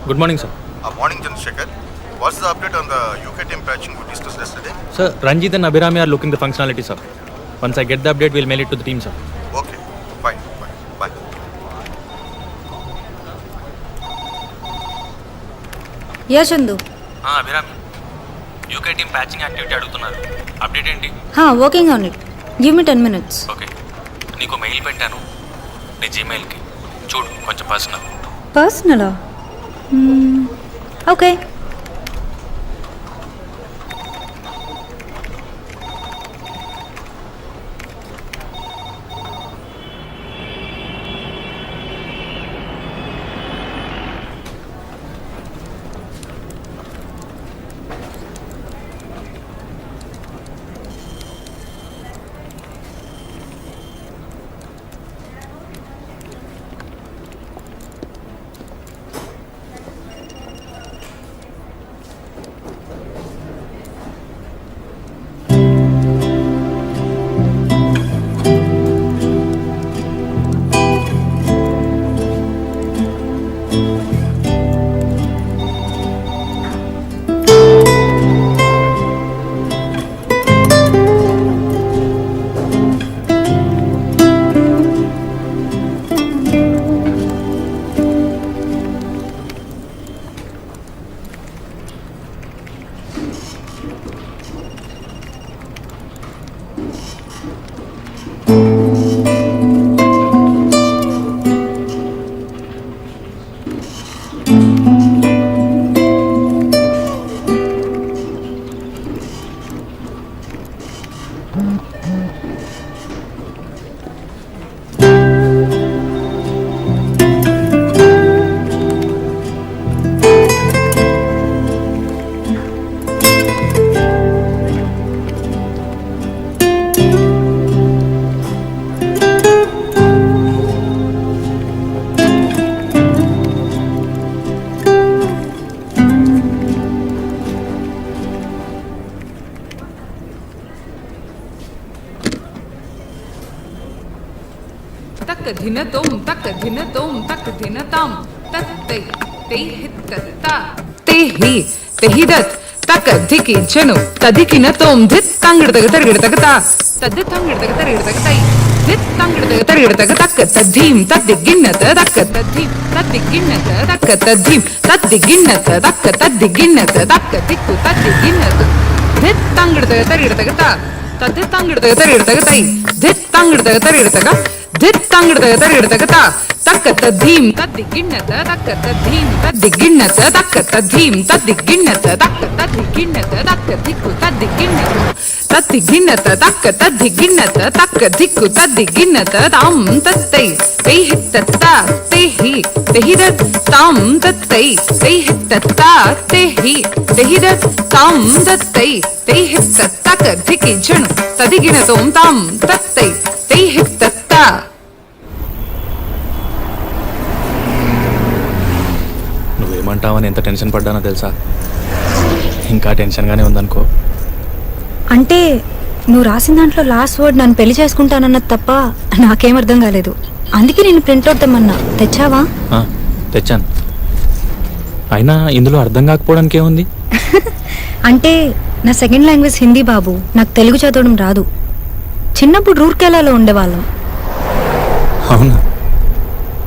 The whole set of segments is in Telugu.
Good morning, sir. Morning, Chandrasekhar. What's the update on the UK team patching we discussed yesterday? Sir, Ranjit and Abhirami are looking the functionality, sir. Once I get the update, we'll mail it to the team, sir. Okay, fine. Bye. Yeah Chandu. Abhirami UK team patching activity అడుగుతున్నారు. అప్డేట్ ఏంటి? Working on it. Give me 10 minutes. Okay, నీకు మెయిల్ పెట్టాను నీ జీమెయిల్కి, చూడు కొంచెం పర్సనలా? ఓకే. तक धिन तोम तक धिन ताम तक ते हित्तता ते ही तेहिदत तक धिकी जनु तदिकिन तोम धित तंगिडतग तरिगिडतगता तद तंगिडतग तरिगिडतगतै धित तंगिडतग तरिगिडतग तक तद्धीम तद्दिगिन्नत तक तद्धीम तद्दिगिन्नत तक तद्धीम तद्दिगिन्नत तक तद्दिगिन्नत तक दिक्कु तद्दिगिन्नत धित तंगिडतग तरिगिडतगता तद तंगिडतग तरिगिडतगतै धित तंगिडतग तरिगिडतग धित तंगिडतग तरिगिडतगता तक तद्धीम तद्दिगिन्नत तक तद्धीम तद्दिगिन्नत तक तद्धीम तद्दिगिन्नत तक तद्दिगिन्नत तक दिक्कु तद्दिगिन्नत तद्दिगिन्नत तक तद्दिगिन्नत तक दिक्कु तद्दिगिन्नत ताम तत्तै ते हित्तत्ता ते हि तेहिदत् ताम तत्तै ते हित्तत्ता ते हि तेहिदत् ताम तत्तै ते हित्तत्तक धिकी जनु तदिगिन तोम ताम तत्तै ते हित्तत्ता. నువ్వేమంటావని ఎంత టెన్షన్ పడ్డానో తెలుసా? ఇంకా టెన్షన్గానే ఉందనుకో. అంటే నువ్వు రాసిన దాంట్లో లాస్ట్ వర్డ్ నన్ను పెళ్లి చేసుకుంటానన్నది తప్ప నాకేం అర్థం కాలేదు. అందుకే నేను ప్రింట్ అవుతామన్నా. తెచ్చావా? తెచ్చాను. అయినా ఇందులో అర్థం కాకపోవడానికి ఏముంది? అంటే నా సెకండ్ లాంగ్వేజ్ హిందీ బాబు. నాకు తెలుగు చదవడం రాదు. చిన్నప్పుడు రూర్కెలాలో ఉండేవాళ్ళం. అవునా?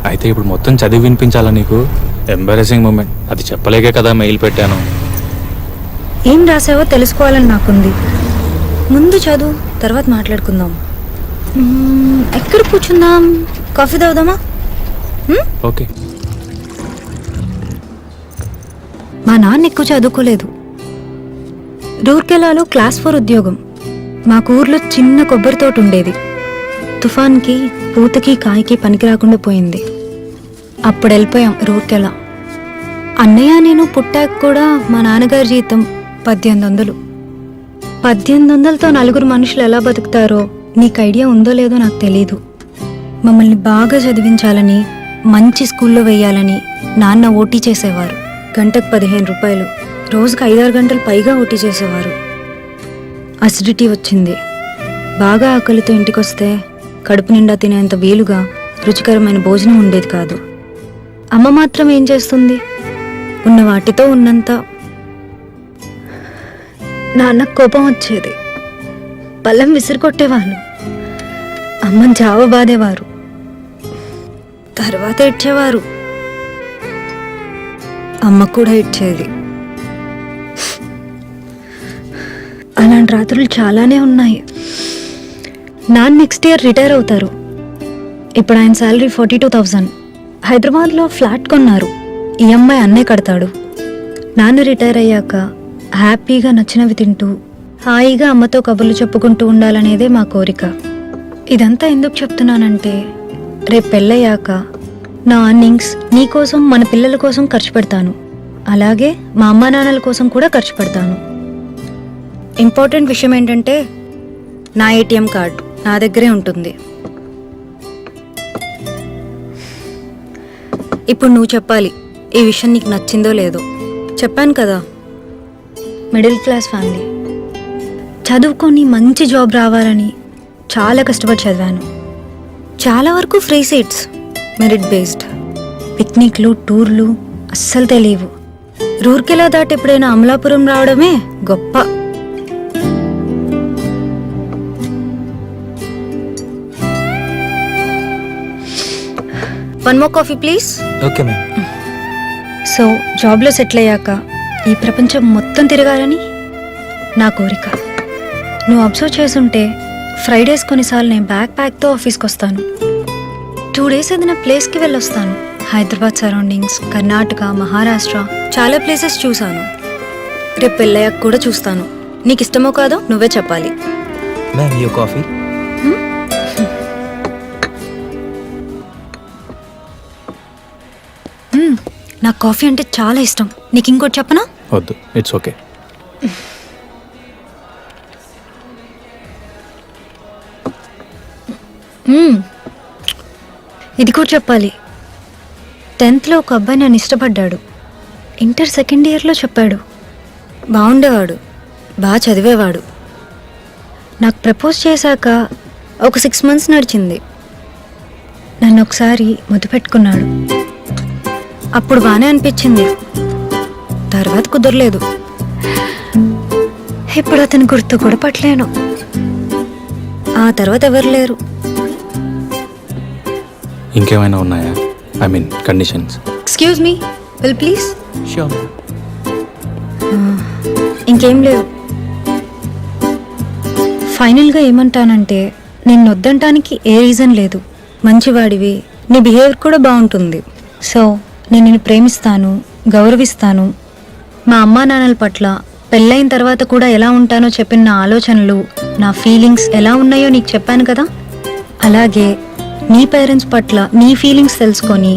అయితే ఇప్పుడు మొత్తం చదివి వినిపించాలా నీకు? Embarrassing moment. అది చెప్పలేకే కదా మెయిల్ పెట్టాను. ఏం రాసావో తెలుసుకోవాలని నాకుంది. ముందు చదువు, తర్వాత మాట్లాడుకుందాం. ఎక్కడ కూర్చుందాం? కాఫీ తాగుదామా? ఓకే. మా నాన్న ఎక్కువ చదువుకోలేదు. రూర్కెలాలో క్లాస్ 4 ఉద్యోగం. మాకు ఊర్లో చిన్న కొబ్బరి తోట ఉండేది. తుఫాన్కి పూతకి కాయకి పనికి రాకుండా పోయింది. అప్పుడు వెళ్ళిపోయాం రూర్కెలా. అన్నయ్య నేను పుట్టాక కూడా మా నాన్నగారి జీతం 1800. 1800తో 4 మనుషులు ఎలా బతుకుతారో నీకు ఐడియా ఉందో లేదో నాకు తెలీదు. మమ్మల్ని బాగా చదివించాలని, మంచి స్కూల్లో వెయ్యాలని నాన్న ఓటీ చేసేవారు. గంటకు 15 రూపాయలు. రోజుకు 5-6 గంటలు పైగా ఓటీ చేసేవారు. అసిడిటీ వచ్చింది. బాగా ఆకలితో ఇంటికొస్తే కడుపు నిండా తినేంత వీలుగా రుచికరమైన భోజనం ఉండేది కాదు. అమ్మ మాత్రం ఏం చేస్తుంది? ఉన్న వాటితో ఉన్నంత. నాన్న కోపం వచ్చేది, పళ్ళెం విసిరికొట్టేవాళ్ళు, అమ్మని జావ బాధేవారు, తర్వాత ఏడ్చేవారు, అమ్మ కూడా ఏడ్చేది. అలాంటి రాత్రులు చాలానే ఉన్నాయి. నాన్న నెక్స్ట్ ఇయర్ రిటైర్ అవుతారు. ఇప్పుడు ఆయన శాలరీ 42,000. హైదరాబాద్లో ఫ్లాట్ కొన్నారు, ఈఎంఐ అన్నే కడతాడు. నాన్న రిటైర్ అయ్యాక హ్యాపీగా నచ్చినవి తింటూ హాయిగా అమ్మతో కబుర్లు చెప్పుకుంటూ ఉండాలనేదే మా కోరిక. ఇదంతా ఎందుకు చెప్తున్నానంటే, రేపు పెళ్ళయ్యాక నా అర్నింగ్స్ నీకోసం, మన పిల్లల కోసం ఖర్చు పెడతాను. అలాగే మా అమ్మా నాన్నల కోసం కూడా ఖర్చు పెడతాను. ఇంపార్టెంట్ విషయం ఏంటంటే, నా ఏటీఎం కార్డు నా దగ్గరే ఉంటుంది. ఇప్పుడు నువ్వు చెప్పాలి, ఈ విషయం నీకు నచ్చిందో లేదో. చెప్పాను కదా, మిడిల్ క్లాస్ ఫ్యామిలీ. చదువుకొని మంచి జాబ్ రావాలని చాలా కష్టపడి చదివాను. చాలా వరకు ఫ్రీ సీట్స్, మెరిట్ బేస్డ్. పిక్నిక్లు, టూర్లు అస్సలు తెలియవు. రూర్కెలా దాటి ఎప్పుడైనా అమలాపురం రావడమే గొప్ప. One more coffee please. Okay ma'am. So జాబ్లో సెటిల్ అయ్యాక ఈ ప్రపంచం మొత్తం తిరగాలని నా కోరిక. నువ్వు అబ్జర్వ్ చేసుంటే ఫ్రైడేస్ కొన్నిసార్లు నేను బ్యాక్ ప్యాక్తో ఆఫీస్కి వస్తాను. 2 days ఏదైనా ప్లేస్కి వెళ్ళొస్తాను. హైదరాబాద్ సరౌండింగ్స్, కర్ణాటక, మహారాష్ట్ర చాలా ప్లేసెస్ చూశాను. రేపు పెళ్ళయ్యాక కూడా చూస్తాను. నీకు ఇష్టమో కాదో నువ్వే చెప్పాలి. Ma'am you coffee. నాకు కాఫీ అంటే చాలా ఇష్టం. నీకు ఇంకోటి చెప్పనా? వద్దు, ఇట్స్ ఓకే. ఇది కూడా చెప్పాలి. 10th ఒక అబ్బాయి నన్ను ఇష్టపడ్డాడు. ఇంటర్ 2nd yearలో చెప్పాడు. బాగుండేవాడు, బాగా చదివేవాడు. నాకు ప్రపోజ్ చేశాక ఒక 6 months నడిచింది. నన్ను ఒకసారి ముద్దు పెట్టుకున్నాడు. అప్పుడు బాగానే అనిపించింది, తర్వాత కుదరలేదు. ఇప్పుడు అతని గుర్తు కూడా పట్టలేను. ఆ తర్వాత ఎవరు లేరు. ఇంకేమైనా ఉన్నాయా? I mean conditions. Excuse me, will please. Sure. ఇంకేం లేవు. ఫైనల్గా ఏమంటానంటే, నిన్ను వద్దంటానికి ఏ రీజన్ లేదు. మంచివాడివి, నీ బిహేవియర్ కూడా బాగుంటుంది. సో నేను నిన్ను ప్రేమిస్తాను, గౌరవిస్తాను. మా అమ్మా నాన్నల పట్ల పెళ్ళైన తర్వాత కూడా ఎలా ఉంటానో చెప్పిన నా ఆలోచనలు, నా ఫీలింగ్స్ ఎలా ఉన్నాయో నీకు చెప్పాను కదా. అలాగే నీ పేరెంట్స్ పట్ల నీ ఫీలింగ్స్ తెలుసుకొని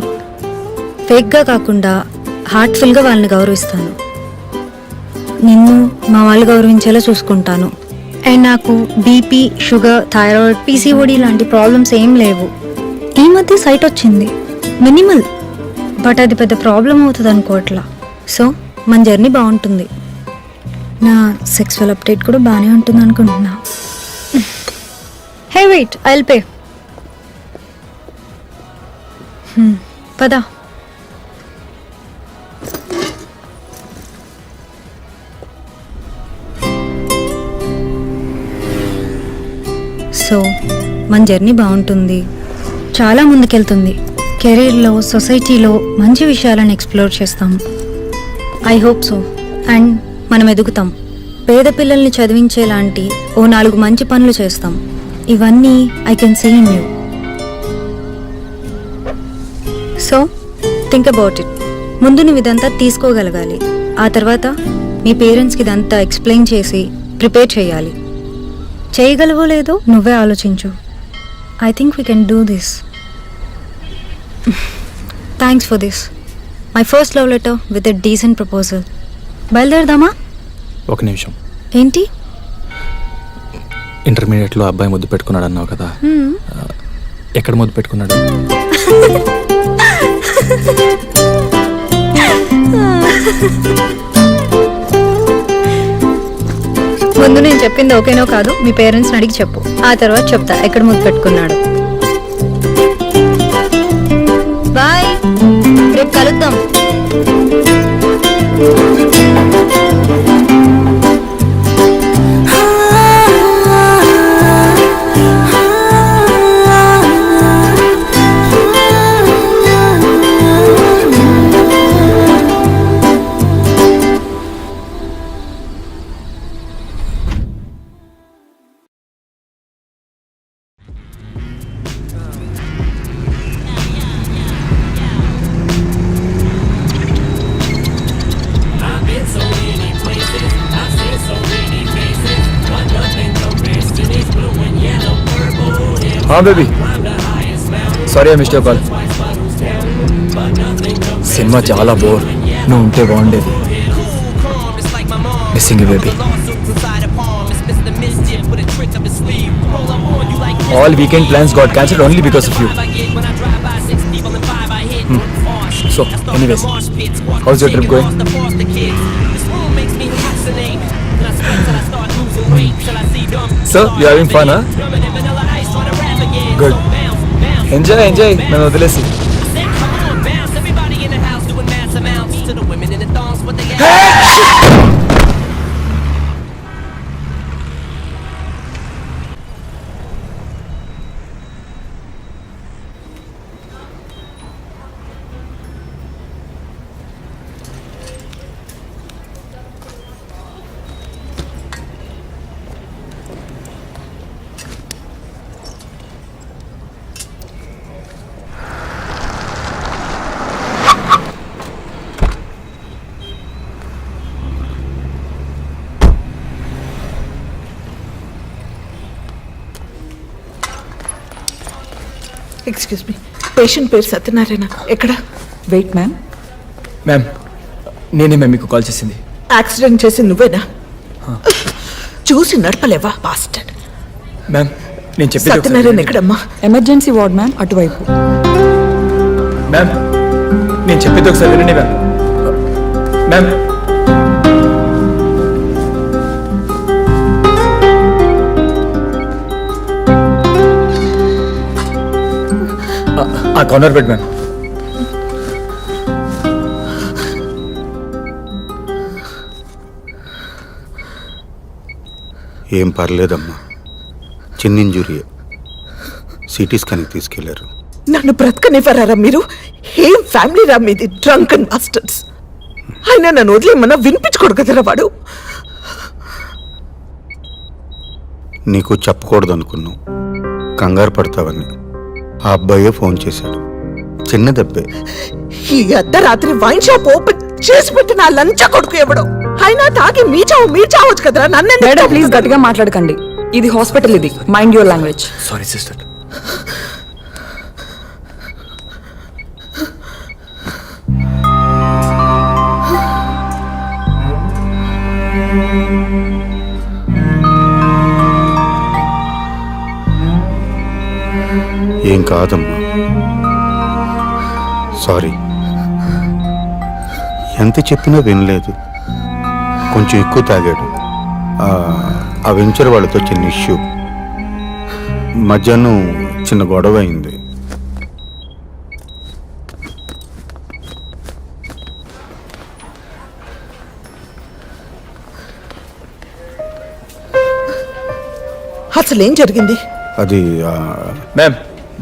ఫేక్గా కాకుండా హార్ట్ఫుల్గా వాళ్ళని గౌరవిస్తాను. నిన్ను మా వాళ్ళు గౌరవించేలా చూసుకుంటాను. అండ్ నాకు బీపీ, షుగర్, థైరాయిడ్, పీసీఓడి లాంటి ప్రాబ్లమ్స్ ఏం లేవు. ఈ మధ్య సైట్ వచ్చింది, మినిమల్, బట్ అది పెద్ద ప్రాబ్లం అవుతుంది అనుకోవట్లా. సో మన జర్నీ బాగుంటుంది. నా సెక్సువల్ అప్డేట్ కూడా బాగానే ఉంటుంది అనుకుంటున్నా. Hey wait, I will pay. పదా. సో మన జర్నీ బాగుంటుంది, చాలా ముందుకెళ్తుంది. కెరీర్లో, సొసైటీలో మంచి విషయాలను ఎక్స్ప్లోర్ చేస్తాం. I hope so. అండ్ మనం ఎదుగుతాం. పేద పిల్లల్ని చదివించేలాంటి ఓ 4 మంచి పనులు చేస్తాం. ఇవన్నీ I can see in you. So think about it. ముందు నువ్వు ఇదంతా తీసుకోగలగాలి. ఆ తర్వాత మీ పేరెంట్స్కి ఇదంతా ఎక్స్ప్లెయిన్ చేసి ప్రిపేర్ చేయాలి. చేయగలవో లేదో నువ్వే ఆలోచించు. I think we can do this. Thanks for this. My first love letter with a decent proposal. బయలుదేరదామా? ఒక నిమిషం. ఏంటి? ఇంటర్మీడియట్లో అబ్బాయి ముద్దు పెట్టుకున్నాడు అన్నావు కదా, ఎక్కడ ముద్దు పెట్టుకున్నాడు? ముందు నేను చెప్పింది ఓకేనో కాదు మీ పేరెంట్స్ని అడిగి చెప్పు. ఆ తర్వాత చెప్తా ఎక్కడ ముద్దు పెట్టుకున్నాడు. బాయ్, రేపు కలుద్దాం. हाँ baby sorry I missed your call cinema చాలా బోర్ నువ్వు ఉంటే బాగుండేది missing you baby all weekend plans got cancelled only because of you so anyways house your trip going so you having fun good enjoy enjoy నన్ను వదిలేసి ఎక్స్క్యూజ్ మీ పేషెంట్ పేరు సత్యనారాయణ ఎక్కడ వెయిట్ మ్యామ్. మ్యామ్ నేనే మ్యామ్ మీకు కాల్ చేసింది యాక్సిడెంట్ చేసి నువ్వేనా చూసి నడపలేవా బాస్టర్డ్ మ్యామ్ నేను చెప్పేది ఒకసారి సత్యనారాయణ వినండి. ఎక్కడమ్మా ఎమర్జెన్సీ వార్డ్ మ్యామ్, అటువైపు. మ్యామ్ నేను చెప్పేది ఒకసారి వినండి మ్యామ్. మ్యామ్ ఆ కార్నర్ బెడ్ మ్యామ్. ఏం పర్లేదమ్మా, చిన్న ఇంజురీయే. సిటీ స్కాన్కి తీసుకెళ్లారు. నన్ను బ్రతకనివ్వరారా మీరు? ఏం ఫ్యామిలీ రా మీది, డ్రంక్ అండ్ బాస్టర్డ్స్. ఆయన నన్ను వదిలేమన్నా వినిపించుకోడు కదరా వాడు. నీకు చెప్పకూడదు అనుకున్నావు, కంగారు పడతావని. ఆ అబ్బాయే ఫోన్ చేశాడు. చిన్న దెబ్బే. ఈ అర్ధరాత్రి వైన్ షాప్ ఓపెన్ చేసి పెట్టిన ఆ లంచ కొడుకు ఎవడో. అయినా తాగి మీ చావచ్చు కదరా. నన్ను మేడం ప్లీజ్ గట్టిగా మాట్లాడకండి, ఇది హాస్పిటల్, ఇది mind your language. Sorry sister. ఏం కాదమ్మా, సారీ. ఎంత చెప్పినా వినలేదు. కొంచెం ఎక్కువ తాగాడు. ఆ వెంచర్ వాళ్ళతో చిన్న ఇష్యూ. మధ్యాహ్నం చిన్న గొడవ అయింది. అసలేం జరిగింది? అది మ్యామ్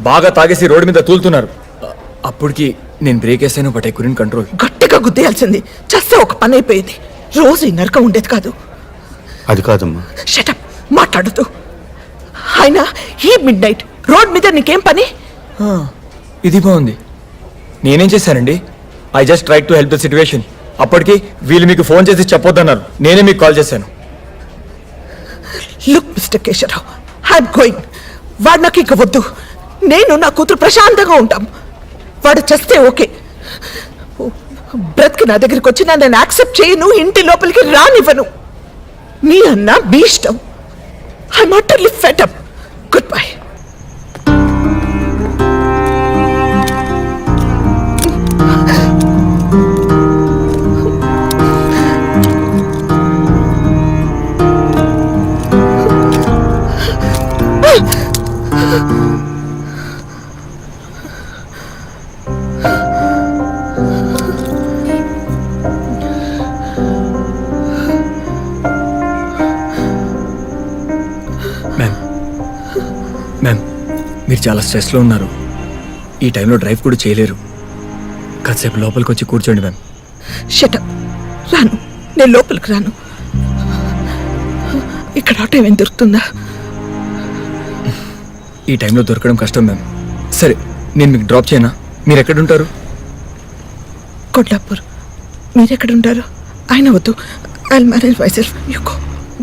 బాగా తాగేసి రోడ్డు మీద తూలుతున్నారు. అప్పటికి నేను బ్రేక్ వేసాను, బట్ ఐ కుడెంట్ కంట్రోల్. గట్టిగా గుద్దేయాల్సింది. చస్తే ఒక పని అయిపోయింది. రోజు ఈ నరకం ఉండేది కాదు. అది కాదమ్మా. షటప్, మాట్లాడుతూ. అయినా ఈ మిడ్ నైట్ రోడ్ మీద నీకేం పని? ఇది బాగుంది. నేనేం చేశానండి? I just try to help the situation. అప్పటికి వీళ్ళు మీకు ఫోన్ చేసి చెప్పొద్దన్నారు, నేనే మీకు కాల్ చేశాను. Look mister Keshavarao, I'm going. వాడు నాకు ఇక వద్దు. నేను నా కూతురు ప్రశాంతంగా ఉంటాం. వాడు చేస్తే ఓకే. బ్రతికి నా దగ్గరికి వచ్చి నేను యాక్సెప్ట్ చేయను, ఇంటి లోపలికి రానివ్వను. మీ అన్న మీ ఇష్టం. I'm utterly fed up. Good bye. మీరు చాలా స్ట్రెస్లో ఉన్నారు. ఈ టైంలో డ్రైవ్ కూడా చేయలేరు. కాసేపు లోపలికి వచ్చి కూర్చోండి మ్యామ్. షటప్. రాను, నేను లోపలికి రాను. ఇక్కడ ఆటో ఏమైనా దొరుకుతుందా? ఈ టైంలో దొరకడం కష్టం మ్యామ్. సరే, నేను మీకు డ్రాప్ చేయనా? మీరు ఎక్కడుంటారు? కొల్లాపూర్. మీరెక్కడుంటారు? ఆయన వద్దు, I manage myself. You go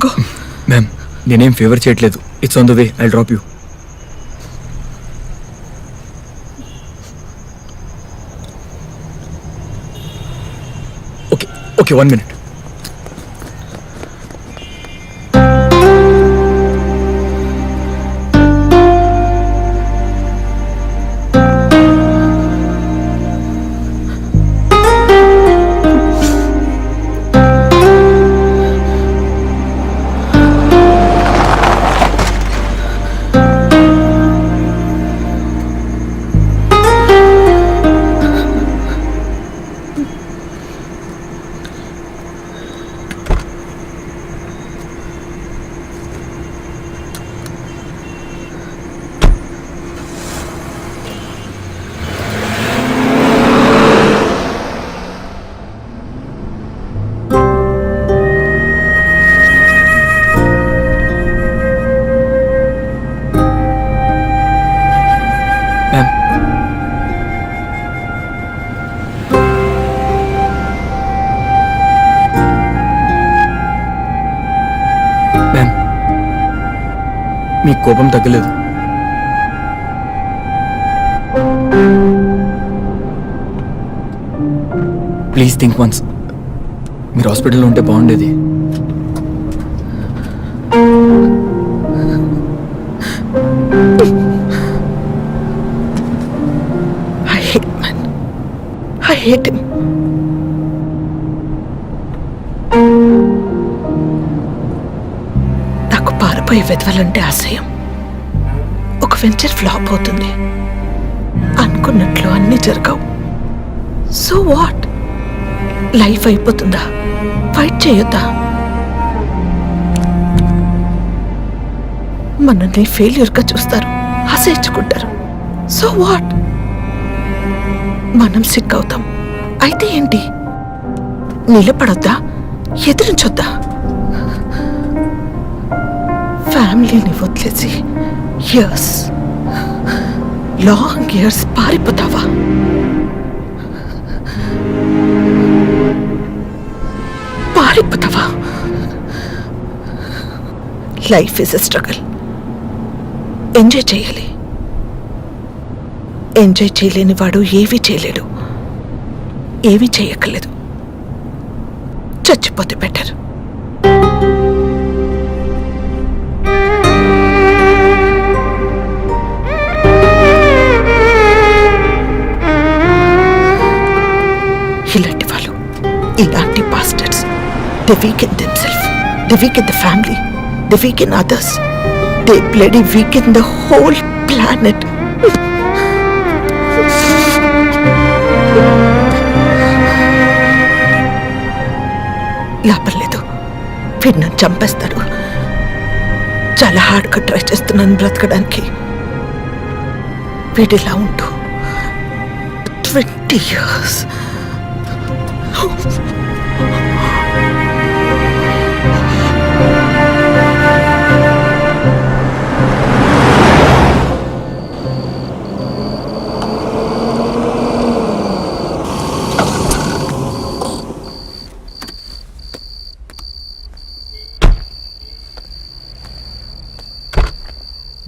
go. Ma'am, నేనేం ఫేవర్ చేయట్లేదు. It's on the way, I drop you. Okay okay, 1 minute. Ma'am, మీ కోపం తగ్గలేదు. Please think once. మీరు హాస్పిటల్లో ఉంటే బాగుండేది. I hate man. I hate him. నాకు పారిపోయే వెధవలంటే అసహ్యం. ఒక వెంచర్ ఫ్లాప్ అవుతుంది, అనుకున్నట్లు అన్నీ జరగవు. So what? లైఫ్ అయిపోతుందా? ఫైట్ చేయొద్దా? మనల్ని ఫెయిల్యూర్గా చూస్తారు, అసహించుకుంటారు. So what? మనం సిక్ అవుతాం. అయితే ఏంటి? నిలబడొద్దా? ఎదిరించొద్దా? ఫ్యామిలీని వదిలేసి ఇయర్స్, లాంగ్ ఇయర్స్ పారిపోతావా? పారిపోతావా? Life is a struggle. Enjoy చేయాలి. ఎంజాయ్ చేయలేని వాడు ఏమీ చేయలేడు. ఏమీ చేయక్కర్లేదు. చచ్చిపోతే బెటర్. ఇలాంటి వాళ్ళు, ఇలాంటి bastards, they weaken themselves, they weaken the family, they weaken others, they bloody weaken the whole planet. లాభం లేదు, వీడు నన్ను చంపేస్తాడు. చాలా హార్డ్గా ట్రై చేస్తున్నాను బ్రతకడానికి. వీడిలా ఉంటూ 20 years.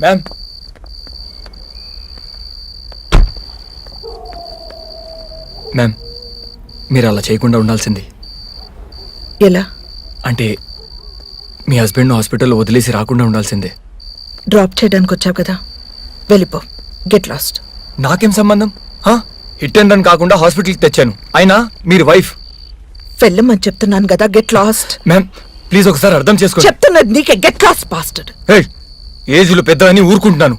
మ్యామ్, మ్యామ్, మీరు అలా చేయకుండా ఉండాల్సింది. ఎలా? అంటే మీ హస్బెండ్ హాస్పిటల్లో వదిలేసి రాకుండా ఉండాల్సిందే. డ్రాప్ చేయడానికి వచ్చావు కదా, వెళ్ళిపో. Get lost. నాకేం సంబంధం? హిట్ అండ్ రన్ కాకుండా హాస్పిటల్కి తెచ్చాను. అయినా మీరు వైఫ్. వెళ్ళమని చెప్తున్నాను కదా, గెట్ లాస్ట్. మ్యామ్, ప్లీజ్ ఒకసారి అర్థం చేసుకోండి. చెప్తున్నది నీకే. Get lost bastard. ఏజ్లో పెద్ద అని ఊరుకుంటున్నాను.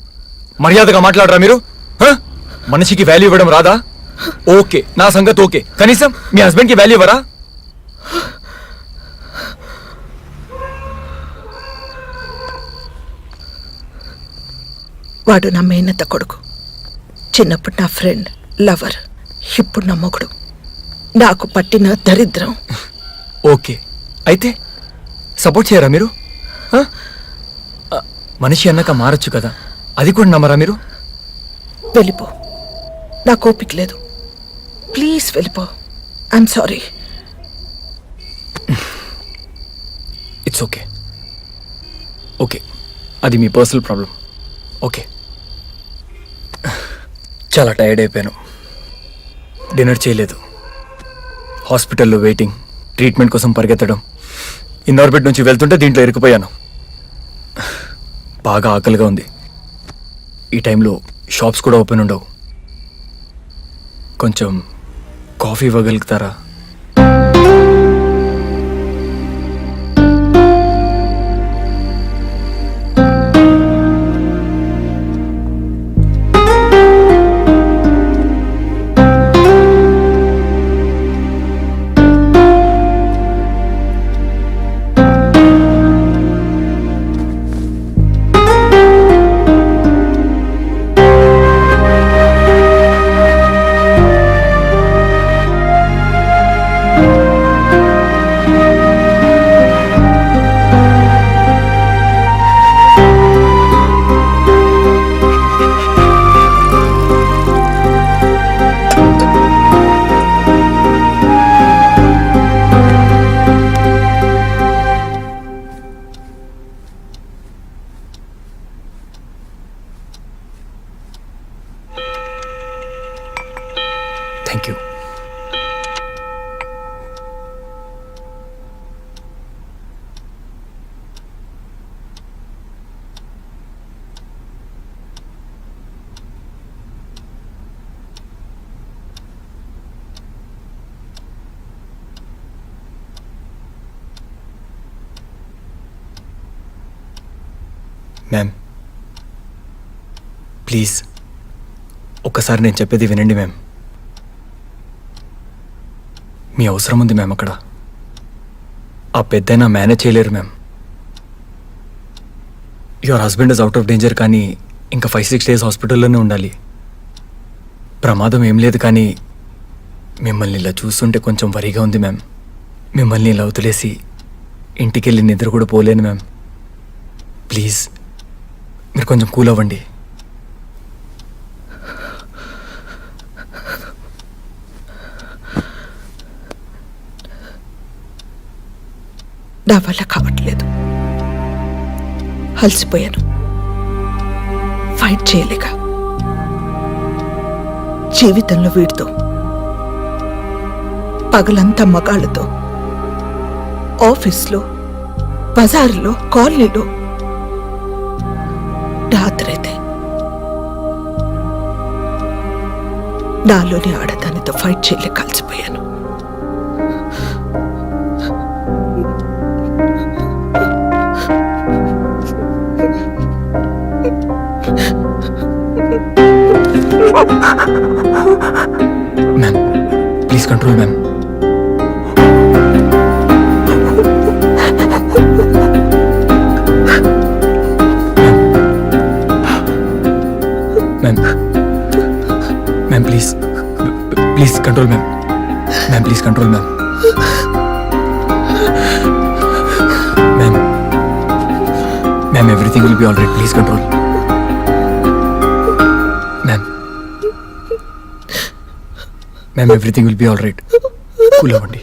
మర్యాదగా మాట్లాడరా మీరు? మనిషికి వాల్యూ ఇవ్వడం రాదా? ఓకే, నా సంగతి ఓకే. కనీసం మీ హస్బెండ్కి వాల్యూ ఇవ్వరా? వాడు నా మేనత్త కొడుకు. చిన్నప్పుడు నా ఫ్రెండ్, లవర్, ఇప్పుడు నా మొగుడు. నాకు పట్టిన దరిద్రం. ఓకే, అయితే సపోర్ట్ చేయరా మీరు? ఆ? మనిషి అన్నాక మారచ్చు కదా, అది కూడా నమ్మరా మీరు? వెళ్ళిపో, నాకు ఓపిక లేదు. ప్లీజ్ వెళ్ళిపో. I'm sorry. It's okay. Okay, అది మీ పర్సనల్ ప్రాబ్లం. ఓకే, చాలా టైర్డ్ అయిపోయాను. డిన్నర్ చేయలేదు, హాస్పిటల్లో వెయిటింగ్, ట్రీట్మెంట్ కోసం పరిగెత్తడం, ఇన్నోర్బిట్ నుంచి వెళ్తుంటే దీంట్లో ఇరుక్కుపోయాను. బాగా ఆకలిగా ఉంది. ఈ టైంలో షాప్స్ కూడా ఓపెన్ ఉండవు. కొంచెం కాఫీ ఇవ్వగలుగుతారా? Thank you. మ్యామ్, ప్లీజ్ ఒక్కసారి నేను చెప్పేది వినండి మ్యామ్. మీ అవసరం ఉంది మ్యామ్ అక్కడ. ఆ పెద్దయినా మేనేజ్ చేయలేరు ma'am. Your husband is out of danger, కానీ ఇంకా 5-6 days హాస్పిటల్లోనే ఉండాలి. ప్రమాదం ఏం లేదు, కానీ మిమ్మల్ని ఇలా చూస్తుంటే కొంచెం వరిగా ఉంది మ్యామ్. మిమ్మల్ని ఇలా వదిలేసి ఇంటికి వెళ్ళి నిద్ర కూడా పోలేను మ్యామ్. ప్లీజ్ మీరు కొంచెం కూల్ అవ్వండి. నా వల్ల కావట్లేదు. అలసిపోయాను, ఫైట్ చేయలేక. జీవితంలో వీడితో, పగలంతా మగాళ్ళతో, ఆఫీస్లో, బజార్లో, కాలనీలో, రాత్రైతే నాలోని ఆడదానితో ఫైట్ చేయలేక కలిసిపోయాను. Ma'am please control ma'am. Ma'am please please control ma'am. Ma'am please control ma'am. Ma'am everything will be all right. Please control ma'am. Ma'am everything will be all right. Cool అవ్వండి.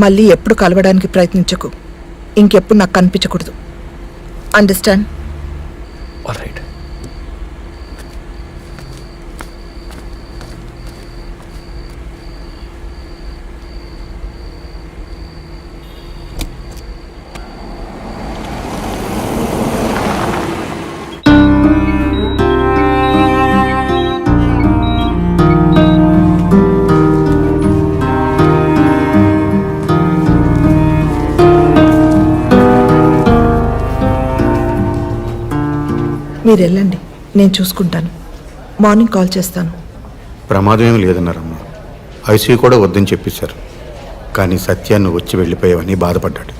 మళ్ళీ ఎప్పుడు కలవడానికి ప్రయత్నించకు. ఇంకెప్పుడు నాకు కనిపించకూడదు. అండర్స్టాండ్? All right. మీరు వెళ్ళండి, నేను చూసుకుంటాను. మార్నింగ్ కాల్ చేస్తాను. ప్రమాదం ఏమి లేదన్నారమ్మా. ఐసీయూ కూడా వద్దని చెప్పేశారు. కానీ సత్యాన్ని వచ్చి వెళ్ళిపోయావని బాధపడ్డాడు.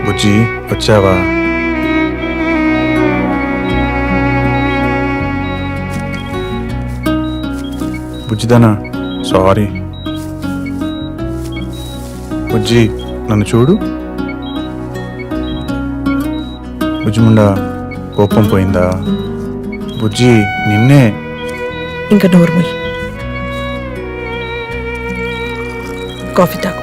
బుజ్జి వచ్చావా? బుజ్జిదానా, సారీ. బుజ్జి నన్ను చూడు. బుజ్జిముండా కోపం పోయిందా? బుజ్జి నిన్నే. ఇంకా నోర్మల్. కాఫీ తాగు.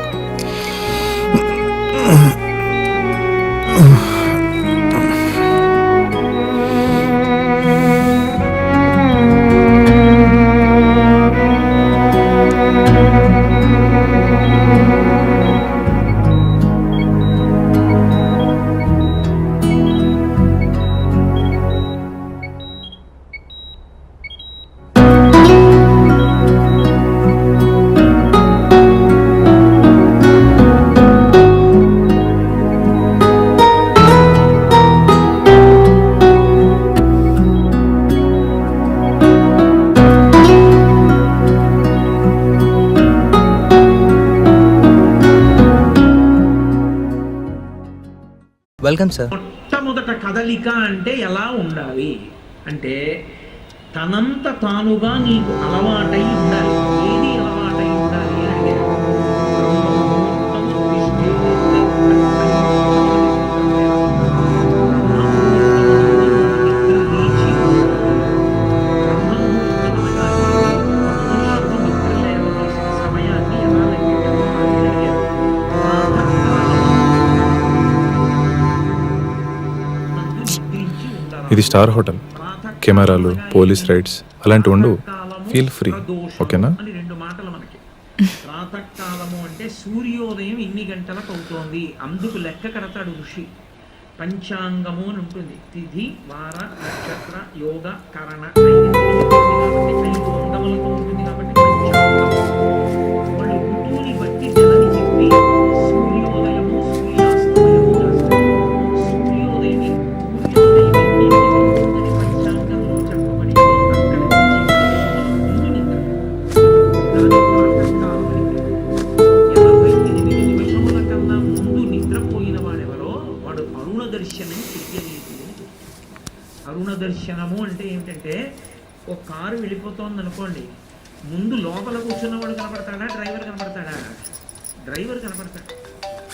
Welcome sir. మొట్టమొదట కదలిక అంటే ఎలా ఉండాలి అంటే తనంత తానుగా నీకు అలవాటై ఉండాలి. ఏది అలవాటై ఉండాలి అంటే సమయాన్ని ఎలా ఇది స్టార్ హోటల్. కెమెరాలు, పోలీస్ రైడ్స్ అలాంటివి ఉండవు. ఫీల్ ఫ్రీ, ఓకేనా? అని రెండు మాటలు మనకి. ప్రాతకాలము అంటే సూర్యోదయం ఇన్ని గంటలకు అవుతోంది, అందుకు లెక్క కడతాడు ఋషి. పంచాంగము అని ఉంటుంది. తిథి, వార, నక్షత్ర, యోగ, కరణ, కాబట్టి 5 అంగములతో ఉంటుంది. కాబట్టి పంచాంగం వాళ్ళు ఋతువుని బట్టి నెలని చెప్పి సూర్యోదయము, సూర్యాస్తమయము రాస్తారు. సూర్యోదయం పంచాంగంలో చెప్పబడిందో అక్కడి నుంచి ముందు నిద్ర, దాని ప్రాతకాలం అని పేరు. 48 నిమిషముల కన్నా ముందు నిద్రపోయిన వాడెవరో వాడు అరుణ దర్శనం చెయ్యలేదు అని చెప్తారు. అరుణ దర్శనము అంటే ఏమిటంటే ఒక కారు వెళ్ళిపోతోంది అనుకోండి, ముందు లోపల కూర్చున్నవాడు కనపడతాడా, డ్రైవర్ కనపడతాడా? డ్రైవర్ కనపడతాడు.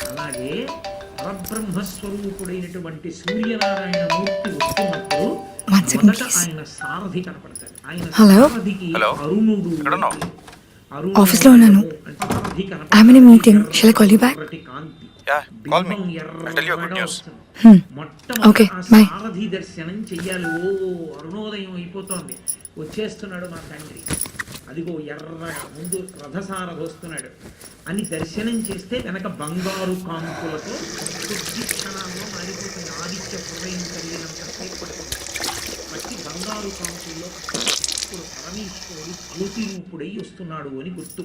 అలాగే పరబ్రహ్మస్వరూపుడైనటువంటి సూర్యనారాయణ మూర్తి వస్తున్నప్పుడు మొదట ఆయన సారథి కనపడతాడు. ఆయన సారథికి అరుణుడు. ఆఫీస్లో ఉన్నాను. I'm in a meeting. Shall I call you back? Okay, bye. సారథి దర్శనం చెయ్యాలి. ఓ అరుణోదయం అయిపోతోంది, వచ్చేస్తున్నాడు మా తండ్రి, అదిగో ఎర్రగా ముందు రథసారథి వస్తున్నాడు అని దర్శనం చేస్తే వెనక బంగారు కాంతులతో కొద్ది క్షణాల్లో మారిపోతుంది. ఆదిత్య హృదయం కలిగినంత సేపు పడుతుంది. వచ్చి బంగారు కాంతుల్లో ఇప్పుడు పరమేశ్వరుడు జ్యోతి రూపుడై వస్తున్నాడు అని గుర్తు.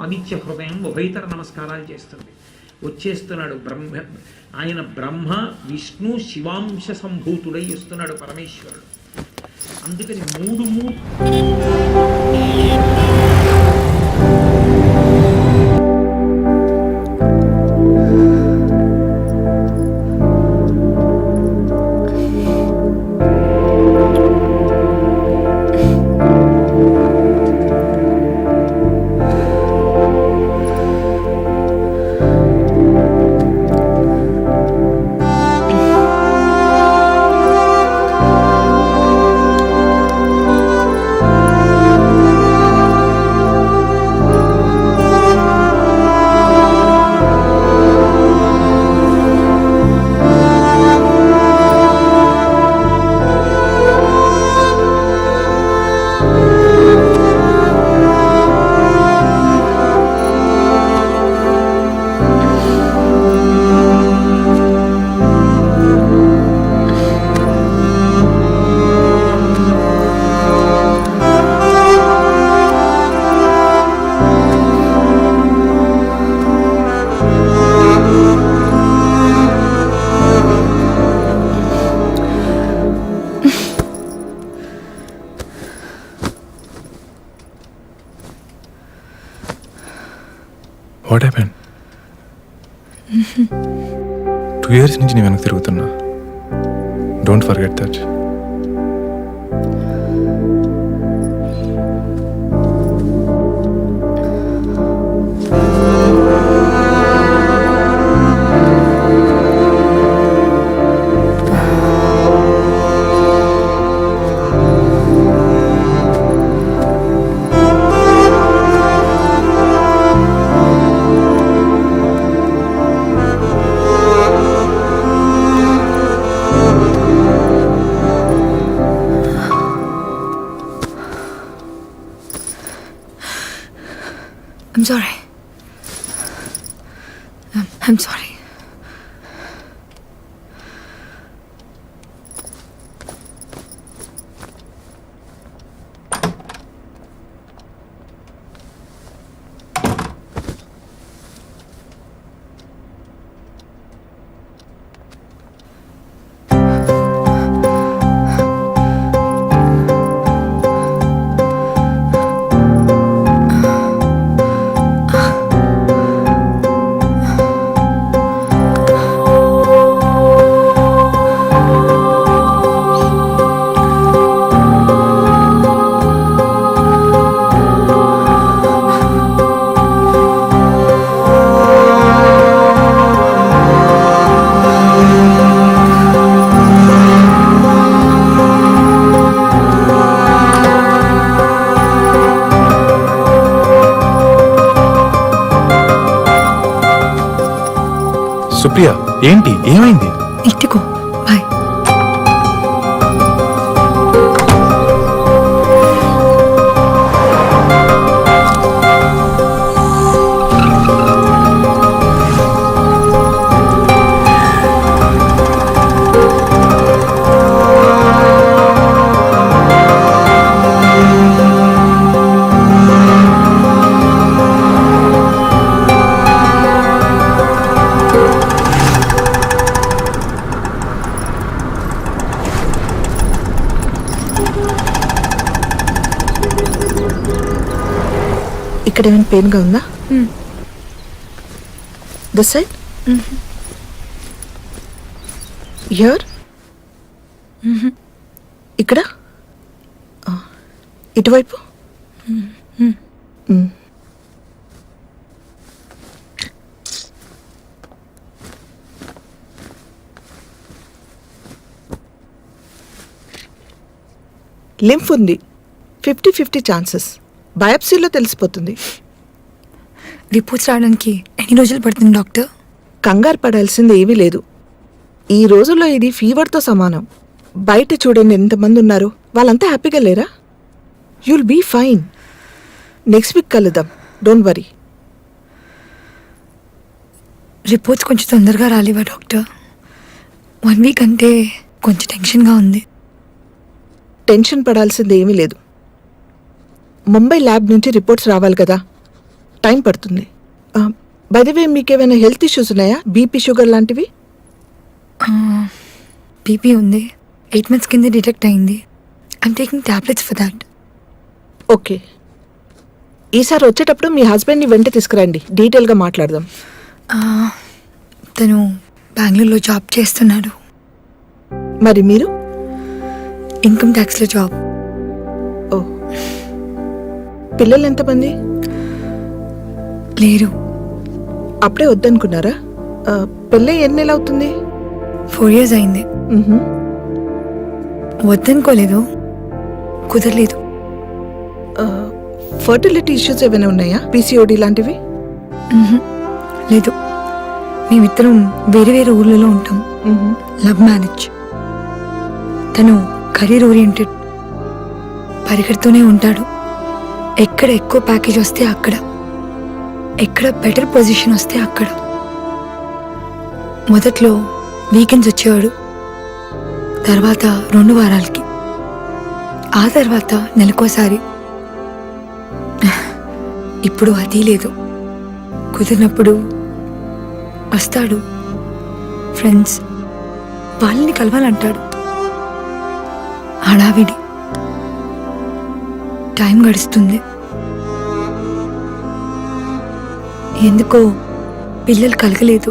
ఆదిత్య హృదయం ఉభయతర నమస్కారాలు చేస్తుంది. వచ్చేస్తున్నాడు ఆయన బ్రహ్మ విష్ణు శివాంశ సంభూతుడై వస్తున్నాడు పరమేశ్వరుడు. అందుకని మూడు వాట్ హ్యాపెన్? 2 years నుంచి నేను వెనక్కి తిరుగుతున్నా. Don't forget that. I'm sorry. I'm sorry. Supriya, ఏంటి, ఏమైంది? ఇంటికో, బాయ్. ఇక్కడ ఏమైనా పెయిన్గా ఉందా? This side? హియర్? ఇక్కడ? ఇటువైపు? లింఫ్ ఉంది, 50-50 ఛాన్సెస్. బయాప్సీలో తెలిసిపోతుంది. రిపోర్ట్స్ రావడానికి ఎన్ని రోజులు పడుతుంది డాక్టర్? కంగారు పడాల్సింది ఏమీ లేదు. ఈ రోజుల్లో ఇది ఫీవర్తో సమానం. బయట చూడండి ఎంతమంది ఉన్నారు, వాళ్ళంతా హ్యాపీగా లేరా? You'll be fine. Next week కలుద్దాం, డోంట్ వరీ. రిపోర్ట్స్ కొంచెం తొందరగా రాలేవా డాక్టర్? 1 వీక్ అంటే కొంచెం టెన్షన్గా ఉంది. టెన్షన్ పడాల్సింది ఏమీ లేదు. ముంబై ల్యాబ్ నుంచి రిపోర్ట్స్ రావాలి కదా, టైం పడుతుంది. బై ద వే మీకు ఏమైనా హెల్త్ ఇష్యూస్ ఉన్నాయా? బీపీ, షుగర్ లాంటివి? బీపీ ఉంది, 8 months కింద డిటెక్ట్ అయింది. I'm taking tablets for that. Okay, ఈసారి వచ్చేటప్పుడు మీ హస్బెండ్ని వెంట తీసుకురండి, డీటెయిల్గా మాట్లాడదాం. తను బెంగళూరులో జాబ్ చేస్తున్నాడు. మరి మీరు? Income ట్యాక్స్లో job. ఓ, పిల్లలు ఎంతమంది? లేరు. అప్పుడే వద్దనుకున్నారా? పెళ్ళి ఎన్ని నెలలు అవుతుంది? 4 years అయింది. మ్హూ. వద్దనుకోలేదు, కుదరలేదు. ఫర్టిలిటీ ఇష్యూస్ ఏమైనా ఉన్నాయా? పీసీఓడి లాంటివి? లేదు, మేమిద్దరం వేరే వేరే ఊర్లలో ఉంటాం. మ్హూ. Love marriage. తను కెరీర్ ఓరియంటెడ్, పరిగెడుతూనే ఉంటాడు. ఎక్కడ ఎక్కువ ప్యాకేజ్ వస్తే అక్కడ, ఎక్కడ బెటర్ పొజిషన్ వస్తే అక్కడ. మొదట్లో వీకెండ్స్ వచ్చేవాడు, తర్వాత 2 వారాలకి, ఆ తర్వాత నెలకోసారి. ఇప్పుడు అది లేదు. కుదిరినప్పుడు వస్తాడు, ఫ్రెండ్స్ వాళ్ళని కలవాలంటాడు. హడావిడి, టైం గడుస్తుంది. ఎందుకో పిల్లలు కలగలేదు.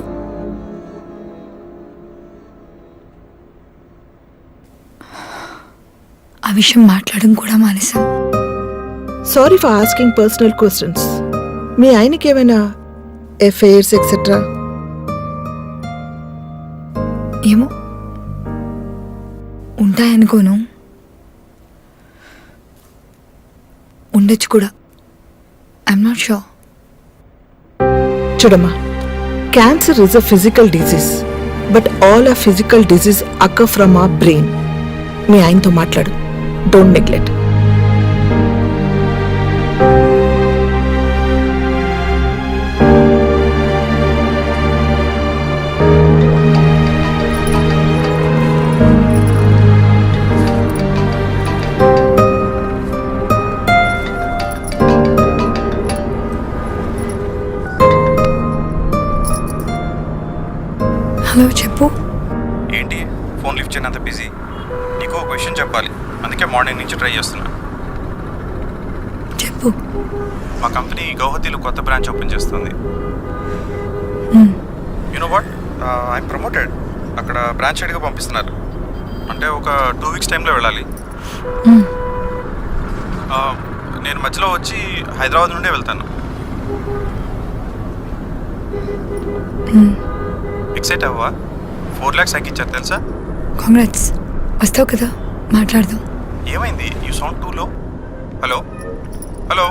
ఆ విషయం మాట్లాడడం కూడా మానేశాం. Sorry for asking personal questions. మీ ఆయనకి ఏమైనా ఎఫైర్స్ ఎక్సెట్రా? ఏమో, ఉంటాయనుకోను, ఉండొచ్చు కూడా. I'm not sure. చూడమ్మా, cancer is a physical disease, but all a physical disease occur from a brain. మీ ఆయనతో మాట్లాడు, డోంట్ నెగ్లెక్ట్. హలో, చెప్పు. ఏంటి ఫోన్ లిఫ్ట్ చేయనంత బిజీ? నీకు ఒక విషయం చెప్పాలి, అందుకే మార్నింగ్ నుంచి ట్రై చేస్తున్నా. చెప్పు. మా కంపెనీ గౌహతిలో కొత్త బ్రాంచ్ ఓపెన్ చేస్తుంది. You know what, I'm promoted. అక్కడ బ్రాంచ్ హెడ్గా పంపిస్తున్నారు. అంటే ఒక 2 weeks టైంలో వెళ్ళాలి. నేను మధ్యలో వచ్చి హైదరాబాద్ నుండే వెళ్తాను. ఎక్సైట్ అవ్వా? 4 lakhs ఇచ్చారు తెలుసా? కాంగ్రాట్స్. వస్తావు కదా, మాట్లాడదాం. ఏమైంది? యూ సౌండ్ టూ లో. Hello hello.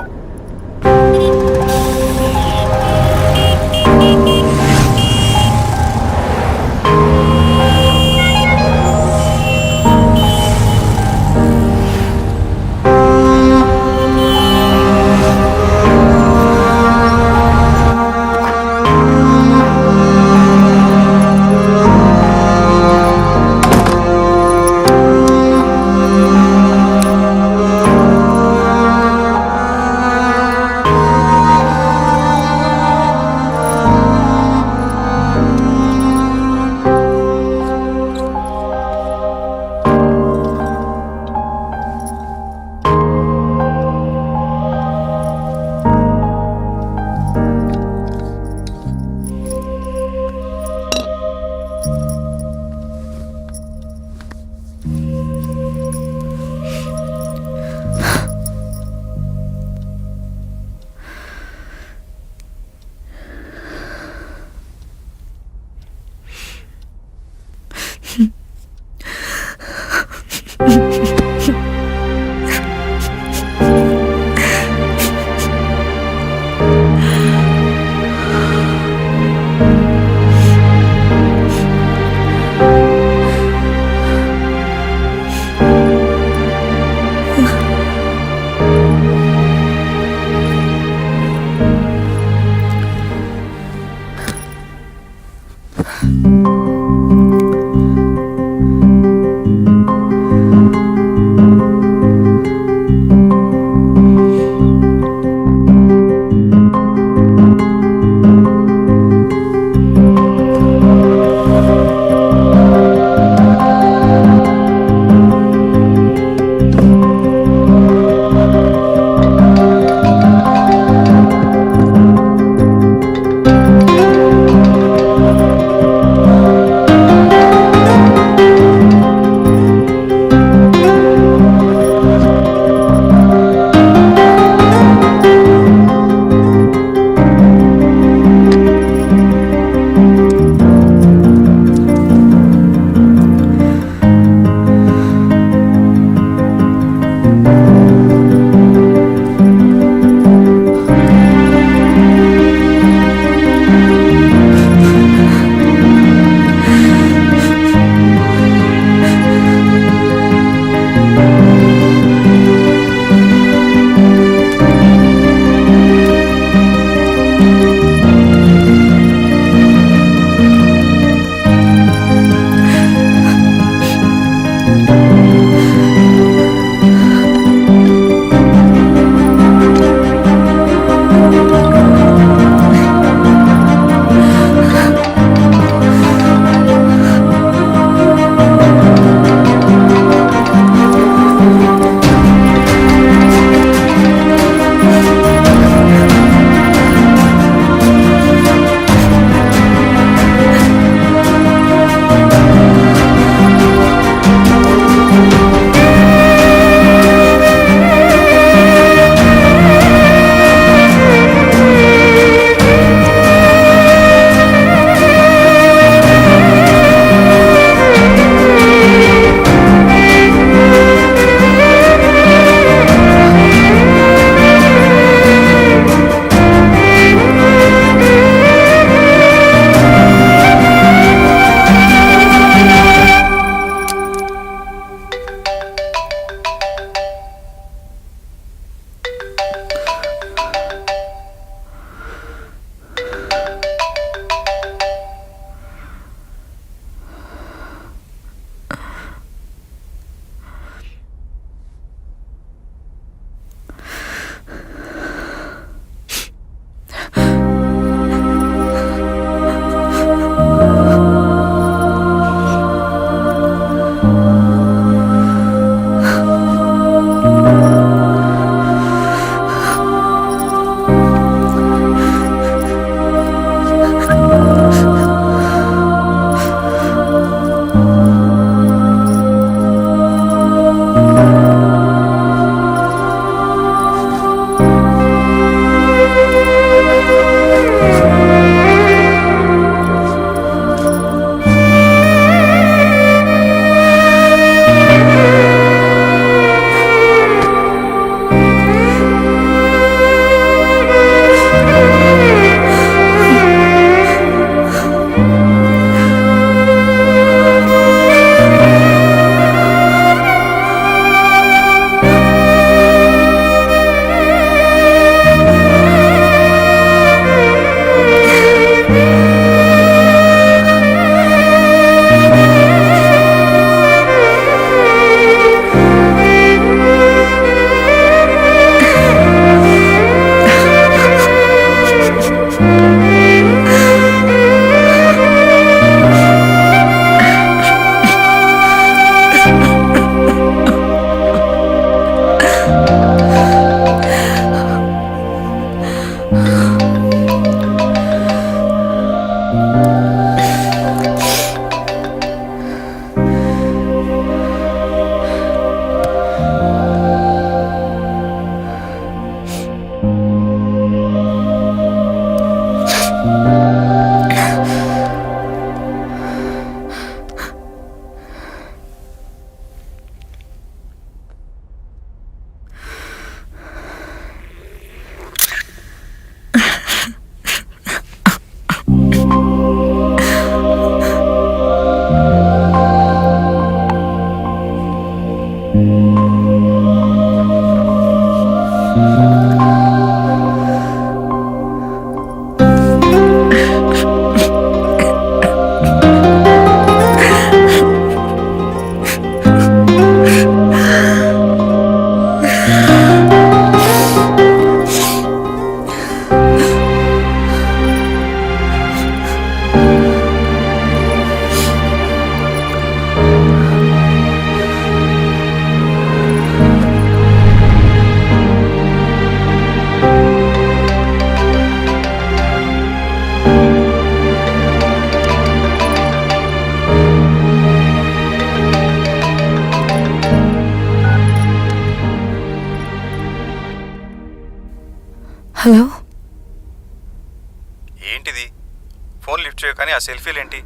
యాక్సెప్ట్ చేయవు కానీ ఆ సెల్ఫీలు ఏంటి?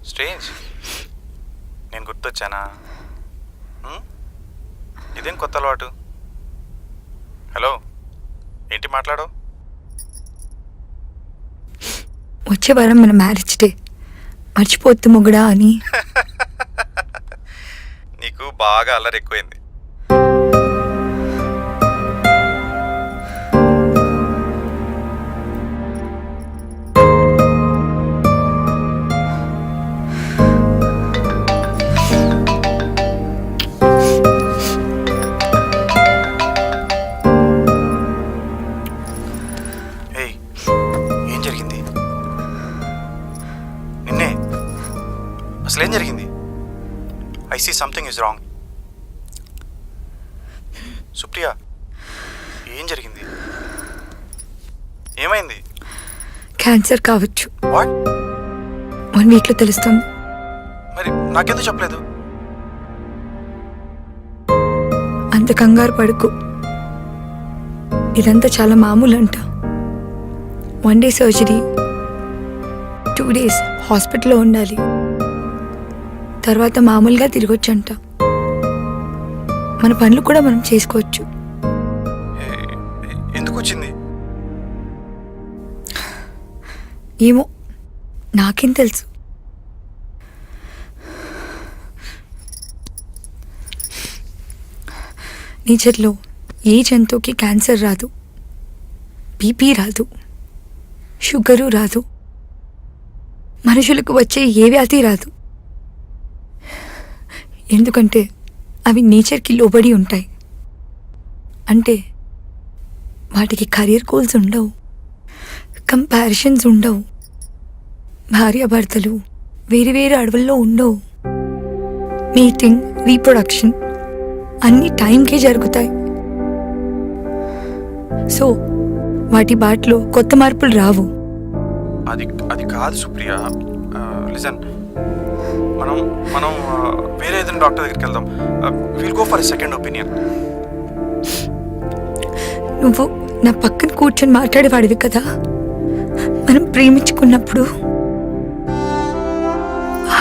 స్ట్రేంజ్. నేను గుర్తొచ్చానా? ఇదేం కొత్త అలవాటు? హలో, ఏంటి మాట్లాడు? వచ్చే వారం మన మ్యారేజ్ డే, మర్చిపోతు మొగుడా అని. నీకు బాగా అల్లరి ఎక్కువైంది. ఏం జరిగింది? నిన్నే అసలు ఏం జరిగింది? I see something is wrong. Supriya, ఏం జరిగింది? ఏమైంది? క్యాన్సర్ కావచ్చు. వాట్? 1 వీక్లో తెలుస్తుంది. మరి నాకెందుకు చెప్పలేదు? అంత కంగారు పడుకు. ఇదంతా చాలా మామూలు అంట. 1 డే సర్జరీ, 2 డేస్ హాస్పిటల్లో ఉండాలి, తర్వాత మామూలుగా తిరగొచ్చంట. మన పనులు కూడా మనం చేసుకోవచ్చు. ఎందుకు వచ్చింది? ఏమో, నాకేం తెలుసు. నేచర్లో ఏ జంతువుకి క్యాన్సర్ రాదు, బీపీ రాదు, షుగరు రాదు, మనుషులకు వచ్చే ఏ వ్యాధి రాదు. ఎందుకంటే అవి నేచర్కి లోబడి ఉంటాయి. అంటే వాటికి కెరియర్ గోల్స్ ఉండవు, కంపారిజన్స్ ఉండవు, భార్యాభర్తలు వేరు వేరు అడవుల్లో ఉండవు. మీటింగ్, రీప్రొడక్షన్ అన్ని టైంకే జరుగుతాయి. సో వాటి బాటలో కొత్త మార్పులు రావు. అది కాదు సుప్రియ. లిజన్, మనం వేరే ఏదైనా డాక్టర్ దగ్గరికి వెళ్దాం. Will go for a second opinion. నువ్వు నా పక్కన కూర్చొని మాట్లాడేవాడివి కదా మనం ప్రేమించుకున్నప్పుడు.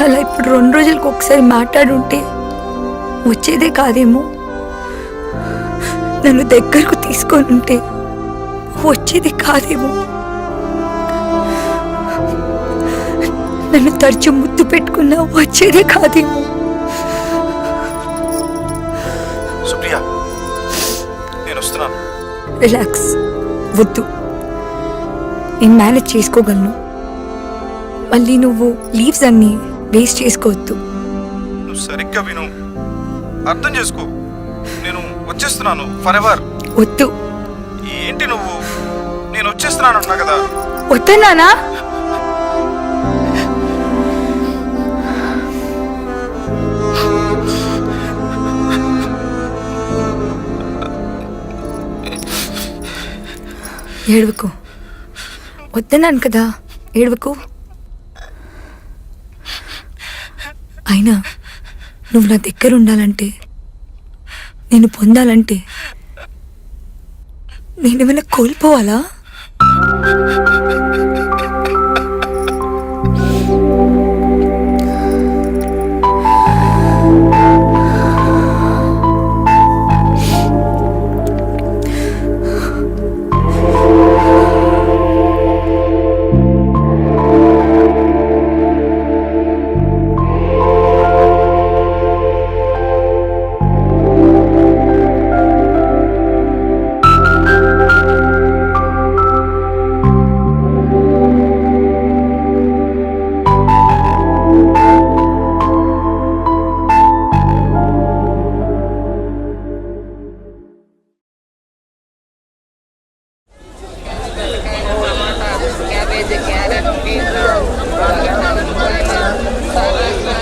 అలా ఇప్పుడు 2 రోజులకు ఒకసారి మాట్లాడుంటే వచ్చేదే కాదేమో. నన్ను దగ్గరకు తీసుకొని ఉంటే వచ్చేది కాదేమో. నన్ను తరచు ముద్దు పెట్టుకున్నా వచ్చేదే కాదేమో. సుప్రియ, నేను వస్తున్నాను. రిలాక్స్, వద్దు, నేను మేనేజ్ చేసుకోగలను. మళ్ళీ నువ్వు లీవ్స్ అన్నీ వేస్ట్ చేసుకోవద్దు. నువ్వు సరిగ్గా విను, అర్థం చేసుకో. నేను వచ్చేస్తున్నాను ఫర్ ఎవర్. వద్దు. ఏంటి నువ్వు? నేను వచ్చేస్తున్నాను అంటున్నా కదా. వద్దన్నానా? ఏడవకు. వద్దన్నాను కదా, ఏడవకు. అయినా నువ్వు నా దగ్గర ఉండాలంటే, నేను పొందాలంటే నేనేమైనా కోల్పోవాలా?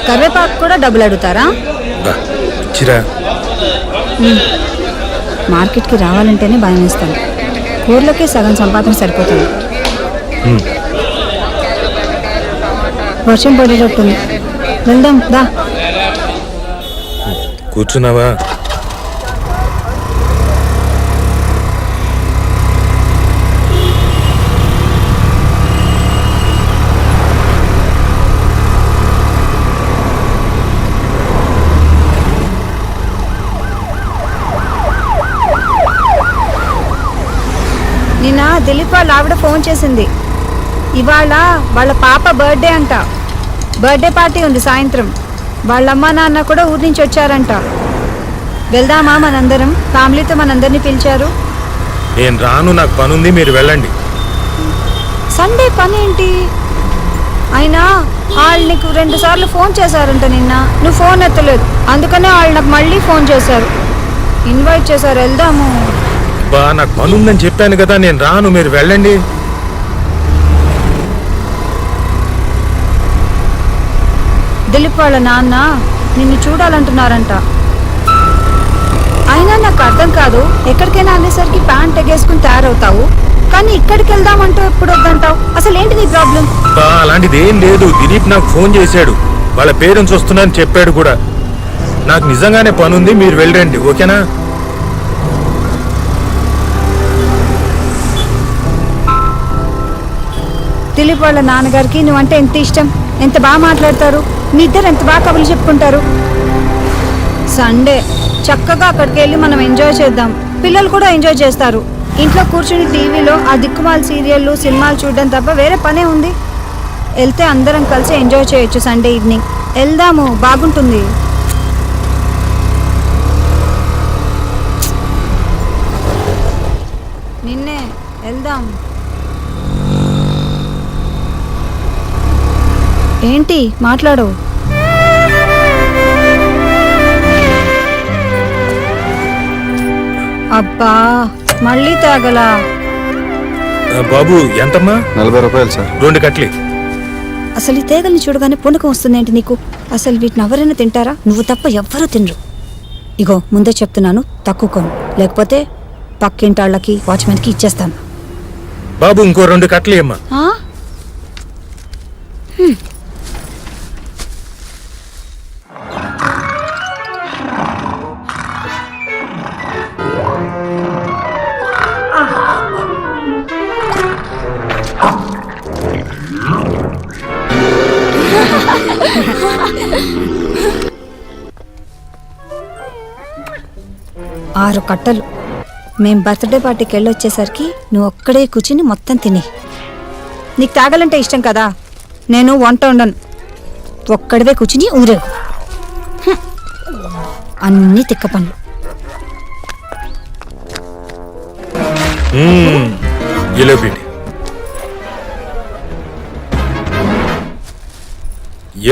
కరివేపాకు కూడా డబ్బులు అడుగుతారా? మార్కెట్కి రావాలంటేనే భయం వేస్తాను. కూరలోకే సగం సంపాదన సరిపోతుంది. వర్షం పడేటట్టుంది, వెళ్దాం దా. కూర్చున్నావా? దిలీప్ వాళ్ళ ఆవిడ ఫోన్ చేసింది. ఇవాళ వాళ్ళ పాప బర్త్డే అంట. బర్త్డే పార్టీ ఉంది సాయంత్రం. వాళ్ళ అమ్మ నాన్న కూడా ఊరి నుంచి వచ్చారంట. వెళ్దామా మనందరం? ఫ్యామిలీతో మనందరినీ పిలిచారు. నేను రాను, నాకు పనుంది, మీరు వెళ్ళండి. సండే పని ఏంటి? అయినా వాళ్ళు నీకు 2 సార్లు ఫోన్ చేశారంట నిన్న. నువ్వు ఫోన్ ఎత్తలేదు, అందుకనే వాళ్ళు నాకు మళ్ళీ ఫోన్ చేశారు, ఇన్వైట్ చేశారు. వెళ్దాము. బా నాకు పనుందని చెప్పాను కదా, నేను రాను, మీరు వెళ్ళండి. దిలీప్ వాళ్ళ నాన్న నిన్ను చూడాలంటున్నారంట. అయినా నాకు అర్థం కాదు, ఎక్కడికైనా అనేసరికి ప్యాంట్ ఎగేసుకుని తయారవుతావు, కానీ ఇక్కడికి వెళ్దామంటూ ఎప్పుడు వద్దంటావు. అసలు ఏంటి నీ ప్రాబ్లం? బా అలాంటిది ఏం లేదు. దిలీప్ నాకు ఫోన్ చేశాడు, వాళ్ళ పేరెంట్స్ వస్తున్నారని చెప్పాడు కూడా. నాకు నిజంగానే పనుంది, మీరు వెళ్ళండి, ఓకేనా? దిలీప్ వాళ్ళ నాన్నగారికి నువ్వంటే ఎంత ఇష్టం, ఎంత బాగా మాట్లాడతారు, మీ ఇద్దరు ఎంత బాగా కబుర్లు చెప్పుకుంటారు. సండే చక్కగా అక్కడికి వెళ్ళి మనం ఎంజాయ్ చేద్దాం. పిల్లలు కూడా ఎంజాయ్ చేస్తారు. ఇంట్లో కూర్చుని టీవీలో ఆ దిక్కుమాల సీరియళ్ళు సినిమాలు చూడడం తప్ప వేరే పనే ఉంది. వెళ్తే అందరం కలిసి ఎంజాయ్ చేయొచ్చు. సండే ఈవినింగ్ వెళ్దాము, బాగుంటుంది. నిన్నే వెళ్దాం. ఏంటి మాట్లాడు? అబ్బా మళ్ళీ తాగలా? బాబు ఎంతమ్మా? 40 రూపాయలు సార్. 2 కట్లీ. అసలు ఈ తేగల్ని చూడగానే పూనకం వస్తుందేంటి నీకు? అసలు వీటిని ఎవరైనా తింటారా? నువ్వు తప్ప ఎవ్వరూ తినరు. ఇగో ముందే చెప్తున్నాను, తక్కువ కొను, లేకపోతే పక్కింటాళ్ళకి వాచ్మెన్కి ఇచ్చేస్తాను. బాబు ఇంకో 2 కట్లీ అమ్మా. ఆ? 6 కట్టలు. మేం బర్త్డే పార్టీకి వెళ్ళొచ్చేసరికి నువ్వు ఒక్కడే కూర్చుని మొత్తం తినే. నీకు తాగాలంటే ఇష్టం కదా, నేను వంట ఉండను. ఒక్కడివే కూర్చుని ఊరేగు. అన్ని తిక్క పనులు.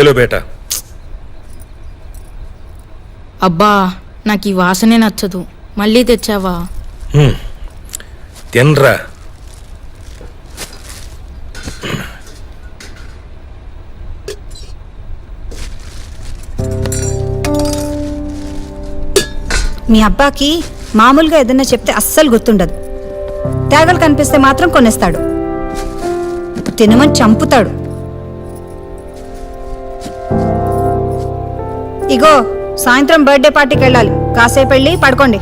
ఏలో బేటా. అబ్బా నాకు ఈ వాసనే నచ్చదు, మళ్ళీ తెచ్చావా? తినరా. మీ అబ్బాకి మామూలుగా ఏదైనా చెప్తే అస్సలు గుర్తుండదు. తేగలు కనిపిస్తే మాత్రం కొనేస్తాడు, తినమని చంపుతాడు. ఇగో సాయంత్రం బర్త్డే పార్టీకి వెళ్ళాలి, కాసేపు వెళ్ళి పడుకోండి.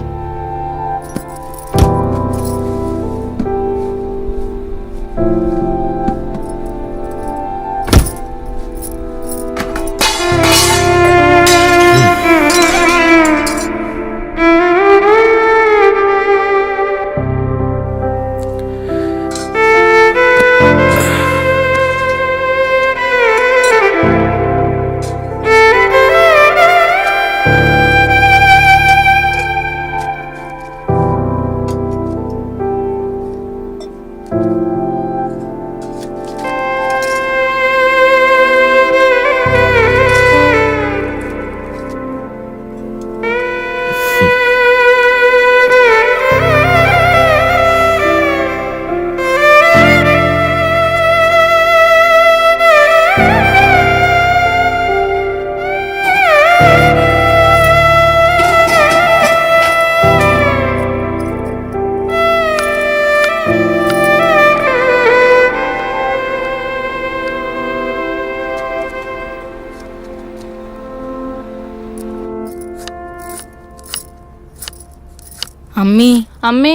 అమ్మీ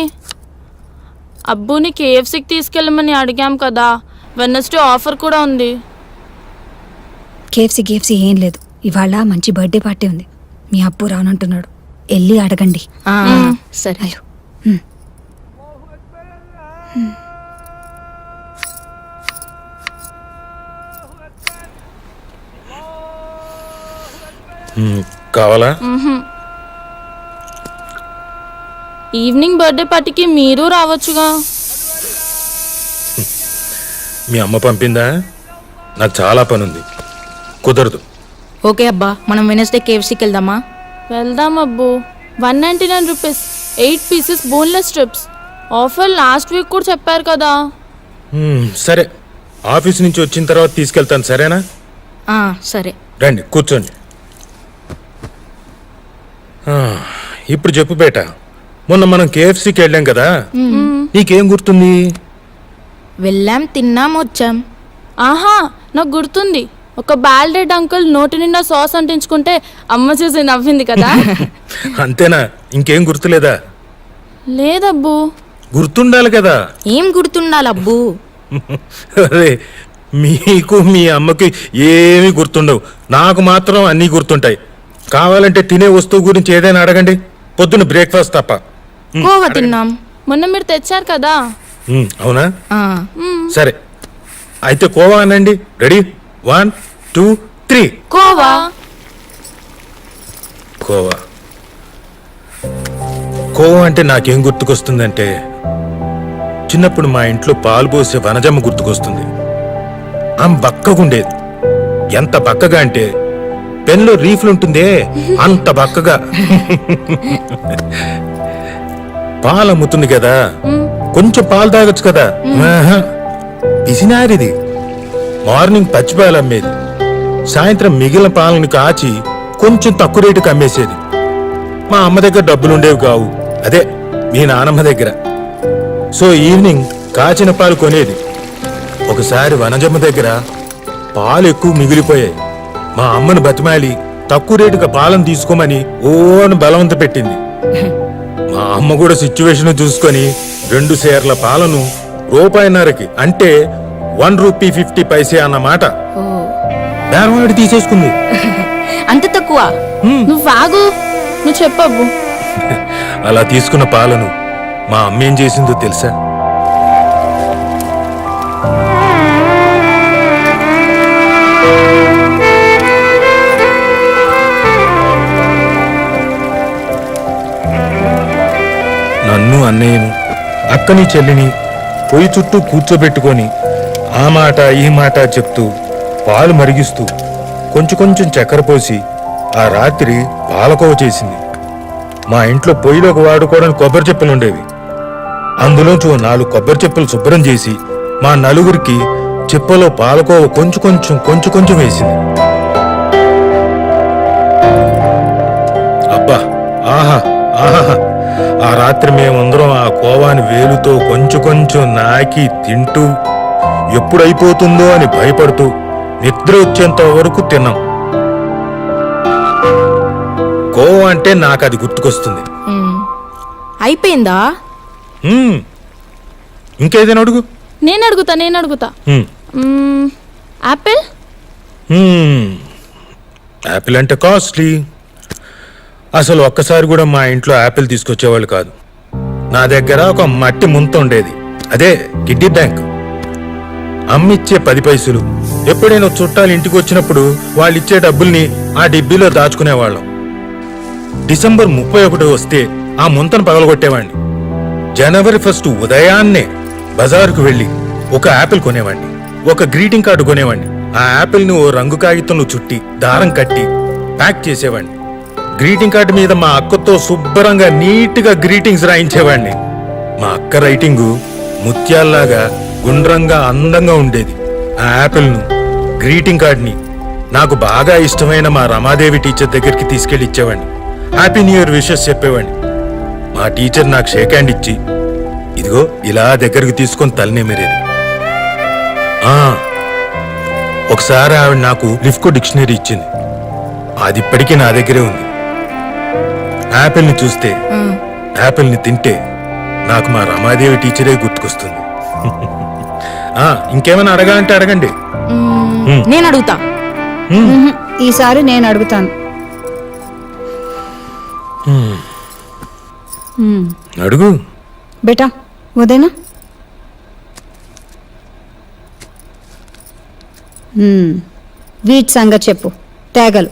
అబ్బుని కేఎఫ్సీకి తీసుకెళ్ళమని అడిగాం కదా, వెన్నస్డే ఆఫర్ కూడా ఉంది. కేఎఫ్సీ ఏం లేదు, ఇవాళ మంచి బర్త్డే పార్టీ ఉంది. మీ అబ్బు రానంటున్నాడు, వెళ్ళి అడగండి. సరే. కావాలా? ఈవినింగ్ బర్త్డే పార్టీకి మీరు రావచ్చుగా. మీ అమ్మ పంపిందా? నాకు చాలా పని ఉంది, కుదరదు. ఓకే అబ్బా, మనం వెనస్డే కేఎఫ్సీకి వెళ్దామా? వెళ్దాం అబ్బు. 199 rupees 8 pieces boneless strips. Offer last week కూడా చెప్పారు కదా. సరే, ఆఫీస్ నుంచి వచ్చిన తర్వాత తీసుకెళ్తాను, సరేనా? సరే. రండి కూర్చోండి. ఇప్పుడు చెప్పు బేట, మొన్న మనం కేఎఫ్సీకి వెళ్ళాం కదా, నీకేం గుర్తుంది? వెళ్ళాం, తిన్నాం, వచ్చాం. ఆహా, నాకు గుర్తుంది. ఒక బాల్డెడ్ అంకుల్ నోటి నిండా సాస్ అంటించుకుంటే అమ్మ చూసి నవ్వింది కదా. అంతేనా? ఇంకేం గుర్తులేదా? లేదబ్బు. గుర్తుండాలి కదా. ఏం గుర్తుండాలబ్బు? అరే, మీకు మీ అమ్మకి ఏమీ గుర్తుండవు, నాకు మాత్రం అన్నీ గుర్తుంటాయి. కావాలంటే తినే వస్తువు గురించి ఏదైనా అడగండి, పొద్దున్న బ్రేక్ఫాస్ట్ తప్ప. కోవా తిన్నాం. మొన్న మీరు తెచ్చారు కదా. అవునా? సరే, అయితే కోవా అనండి. రెడీ? 1 2 3. కోవా. కోవా కోవా అంటే నాకేం గుర్తుకొస్తుందంటే, చిన్నప్పుడు మా ఇంట్లో పాలు పోసే వనజమ్మ గుర్తుకొస్తుంది. ఆమె బక్కగుండేది. ఎంత బక్కగా అంటే పెన్లో రీఫ్లు ఉంటుందే అంత బక్కగా. పాలు అమ్ముతుంది కదా, కొంచెం పాలు తాగొచ్చు కదా. పిసినారిది. మార్నింగ్ పచ్చిపాలు అమ్మేది, సాయంత్రం మిగిలిన పాలను కాచి కొంచెం తక్కువ రేటుకి అమ్మేసేది. మా అమ్మ దగ్గర డబ్బులుండేవి కావు, అదే మీ నానమ్మ దగ్గర. సో ఈవినింగ్ కాచిన పాలు కొనేది. ఒకసారి వనజమ్మ దగ్గర పాలు ఎక్కువ మిగిలిపోయాయి. మా అమ్మను బతిమాలి తక్కువ రేటుగా పాలను తీసుకోమని ఓను బలవంత పెట్టింది. మా అమ్మ కూడా సిచ్యువేషన్ చూసుకొని 2 సేర్ల పాలను ₹1.5కి, అంటే 1 రూపీ 50 పైసే అన్నమాట, బేరవాడి తీసేసుకుంది. అంత తక్కువ? నువ్వు ఆగు, నువ్వు చెప్పబ్బు. అలా తీసుకున్న పాలను మా అమ్మ ఏం చేసిందో తెలుసా? నన్ను, అన్నయ్యను, అక్కని, చెల్లిని పొయ్యి చుట్టూ కూర్చోబెట్టుకొని ఆ మాట ఈ మాట చెప్తూ పాలు మరిగిస్తూ కొంచెం కొంచెం చక్కెర పోసి ఆ రాత్రి పాలకోవ చేసింది. మా ఇంట్లో పొయ్యిలోకి వాడుకోవడానికి కొబ్బరి చెప్పులు ఉండేవి. అందులోంచి 4 కొబ్బరి చెప్పులు శుభ్రం చేసి మా నలుగురికి చెప్పులో పాలకోవ కొంచెం కొంచెం వేసింది. అబ్బా, ఆహా ఆహా! ఆ రాత్రి మేమందరం ఆ కోవాని వేలుతో కొంచెం నాకి తింటూ, ఎప్పుడైపోతుందో అని భయపడుతూ నిద్ర వచ్చేంత వరకు తిన్నాం. కోవా అంటే నాకు అది గుర్తుకొస్తుంది. అయిపోయిందా? ఇంకేదైనా అడుగు. నేను అడుగుతా. యాపిల్. యాపిల్ అంటే కాస్ట్లీ. అసలు ఒక్కసారి కూడా మా ఇంట్లో యాపిల్ తీసుకొచ్చేవాళ్ళు కాదు. నా దగ్గర ఒక మట్టి ముంత ఉండేది, అదే కిడ్డీ బ్యాంక్. అమ్మిచ్చే 10 పైసలు. ఎప్పుడైనా చుట్టాలు ఇంటికి వచ్చినప్పుడు వాళ్ళు ఇచ్చే డబ్బుల్ని ఆ డిబ్బీలో దాచుకునేవాళ్ళం. డిసెంబర్ 31 వస్తే ఆ ముంతను పగలగొట్టేవాడిని. జనవరి 1 ఉదయాన్నే బజారుకు వెళ్ళి ఒక యాపిల్ కొనేవాడిని, ఒక గ్రీటింగ్ కార్డు కొనేవాడిని. ఆ యాపిల్ని ఓ రంగు కాగితంలో చుట్టి దారం కట్టి ప్యాక్ చేసేవాడిని. గ్రీటింగ్ కార్డు మీద మా అక్కతో శుభ్రంగా నీట్గా గ్రీటింగ్స్ రాయించేవాడిని. మా అక్క రైటింగు ముత్యాల్లాగా గుండ్రంగా అందంగా ఉండేది. ఆ యాపిల్ను, గ్రీటింగ్ కార్డ్ని నాకు బాగా ఇష్టమైన మా రమాదేవి టీచర్ దగ్గరికి తీసుకెళ్లి ఇచ్చేవాడిని. హ్యాపీ న్యూ ఇయర్ విషెస్ చెప్పేవాడిని. మా టీచర్ నాకు షేక్ హ్యాండ్ ఇచ్చి, ఇదిగో ఇలా దగ్గరికి తీసుకొని తలనేమేరేది. ఒకసారి ఆవిడ నాకు లిఫ్కో డిక్షనరీ ఇచ్చింది, అది ఇప్పటికీ నా దగ్గరే ఉంది. యాపిల్ని చూస్తే, యాపిల్ని తింటే నాకు మా రమాదేవి టీచరే గుర్తుకొస్తుంది. ఇంకేమైనా అడగాలంటే అడగండి. నేను అడుగుతా. ఈసారి నేను అడుగుతాను. అడుగు బేటా, ఉదయనా? వీటి సంగతి చెప్పు. తేగలు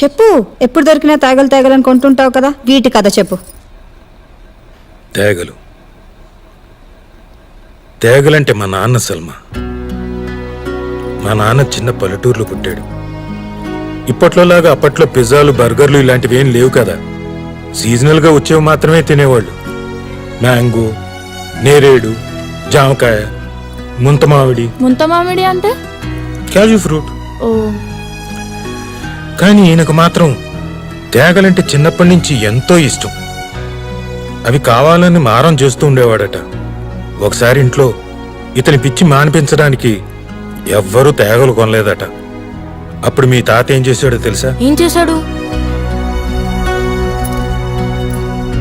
చెప్పు, ఎప్పుడు దొరికినా తాగలు తాగలని కొంటుంటావు కదా, వీటి కథ చెప్పు. తేగలు తేగలంటే మా నాన్న సల్మా. మా నాన్న చిన్న పల్లెటూరులో పుట్టాడు. ఇప్పట్లోలాగా అప్పట్లో పిజ్జాలు బర్గర్లు ఇలాంటివి ఏం లేవు కదా. సీజనల్గా వచ్చేవి మాత్రమే తినేవాళ్ళు. మ్యాంగో, నేరేడు, జామకాయ, ముంతమామిడి. ముంతమామిడి అంటే క్యాజు ఫ్రూట్. ఓ, కానీ ఈయనకు మాత్రం తేగలంటే చిన్నప్పటి నుంచి ఎంతో ఇష్టం. అవి కావాలని మారం చేస్తూ ఉండేవాడట. ఒకసారి ఇంట్లో ఇతని పిచ్చి మానిపించడానికి ఎవ్వరూ తేగలు కొనలేదట. అప్పుడు మీ తాత ఏం చేశాడో తెలుసా? ఏం చేశాడు?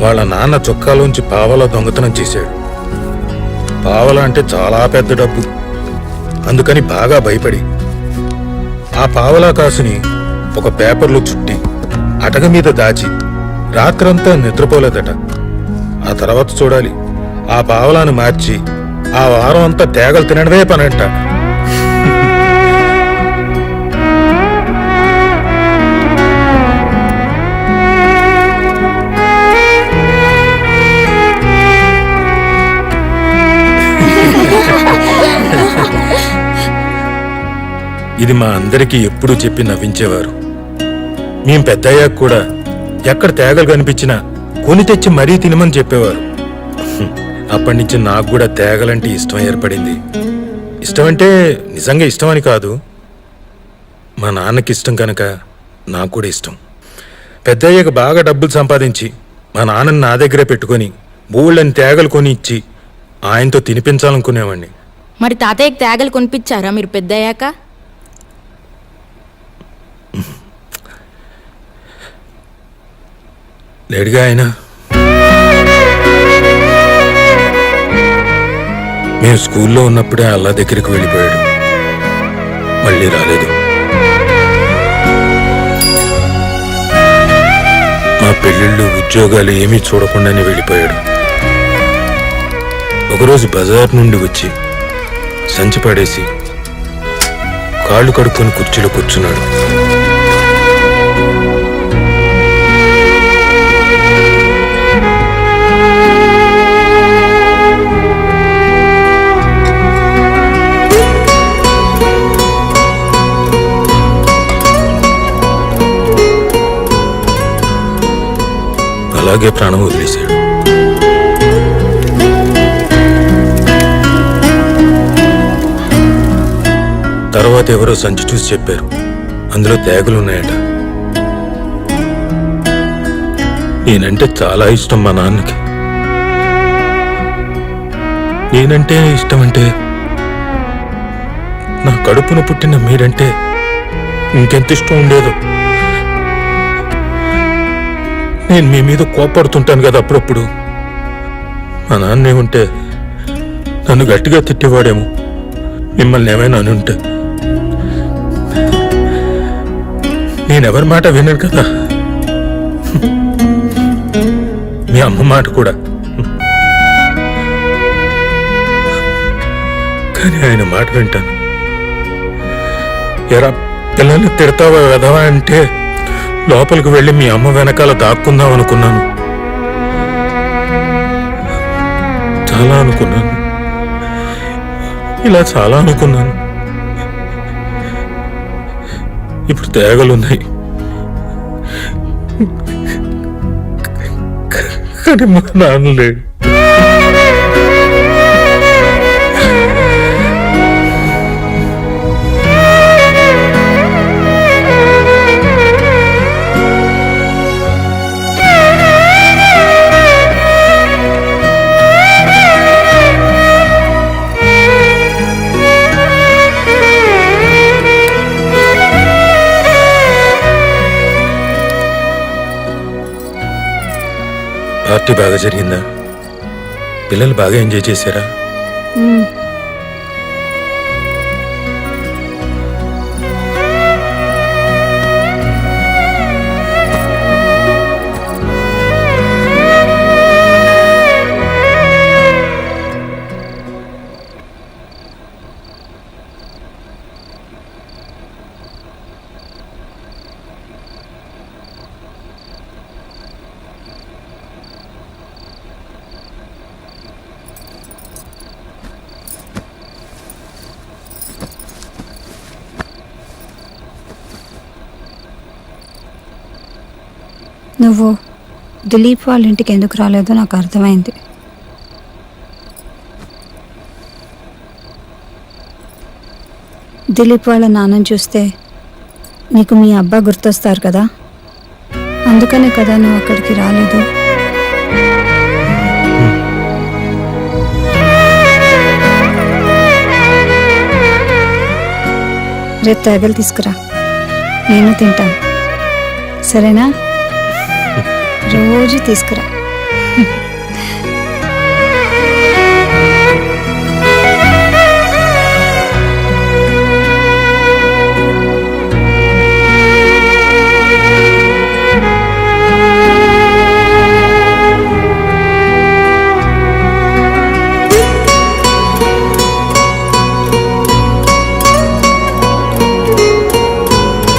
వాళ్ళ నాన్న చొక్కాలోంచి పావలా దొంగతనం చేశాడు. పావలా అంటే చాలా పెద్ద డబ్బు. అందుకని బాగా భయపడి ఆ పావలా కాసుని ఒక పేపర్లో చుట్టి అటక మీద దాచి రాత్రంతా నిద్రపోలేదట. ఆ తర్వాత చూడాలి, ఆ పావలాను మార్చి ఆ వారం అంతా తేగలు తినడమే పనంట. ఇది మా అందరికీ ఎప్పుడూ చెప్పి నవ్వించేవారు. మేం పెద్దయ్యాక కూడా ఎక్కడ తేగలు కనిపించినా కొని తెచ్చి మరీ తినమని చెప్పేవారు. అప్పటి నుంచి నాకు కూడా తేగలంటే ఇష్టం ఏర్పడింది. ఇష్టం అంటే నిజంగా ఇష్టం అని కాదు, మా నాన్నకి ఇష్టం కనుక నాకు కూడా ఇష్టం. పెద్దయ్యాక బాగా డబ్బులు సంపాదించి మా నాన్నని నా దగ్గరే పెట్టుకొని బోళ్ళని తేగలు కొని ఇచ్చి ఆయనతో తినిపించాలనుకునేవాడిని. మరి తాతయ్యకి తేగలు కొనిపించారా మీరు పెద్దయ్యాక? లేడుగా ఆయన. మేము స్కూల్లో ఉన్నప్పుడే అల్లా దగ్గరికి వెళ్ళిపోయాడు. మళ్ళీ రాలేదు. మా పెళ్ళిళ్ళు, ఉద్యోగాలు ఏమీ చూడకుండానే వెళ్ళిపోయాడు. ఒకరోజు బజార్ నుండి వచ్చి సంచి పడేసి కాళ్ళు కడుక్కొని కుర్చీలో కూర్చున్నాడు. అలాగే ప్రాణం వదిలేశాడు. తర్వాత ఎవరో సంచి చూసి చెప్పారు, అందులో తేగలున్నాయట. నేనంటే చాలా ఇష్టం మా నాన్నకి. నేనంటే ఇష్టం అంటే నా కడుపున పుట్టిన మీరంటే ఇంకెంత ఇష్టం ఉండేదో. నేను మీ మీద కోపడుతుంటాను కదా అప్పుడప్పుడు. మా నాన్నే ఉంటే నన్ను గట్టిగా తిట్టేవాడేమో, మిమ్మల్ని ఏమైనా అని ఉంటే. నేనెవరి మాట వినను కదా, మీ అమ్మ మాట కూడా. కానీ ఆయన మాట వింటాను. ఎరా పిల్లల్ని తిడతావా వెదవా అంటే లోపలికి వెళ్ళి మీ అమ్మ వెనకాల దాక్కుందాం అనుకున్నాను. చాలా అనుకున్నాను, ఇలా చాలా అనుకున్నాను. ఇప్పుడు తేగలున్నాయి, కానీ మా నాన్న లేడు. పార్టీ బాగా జరిగిందా? పిల్లలు బాగా ఎంజాయ్ చేశారా? నువ్వు దిలీప్ వాళ్ళ ఇంటికి ఎందుకు రాలేదో నాకు అర్థమైంది. దిలీప్ వాళ్ళ నాన్నని చూస్తే నీకు మీ అబ్బా గుర్తొస్తారు కదా, అందుకనే కదా నువ్వు అక్కడికి రాలేదు. రేపు తేగలు తీసుకురా, నేను తింటాను, సరేనా? రోజు తీసుకురా.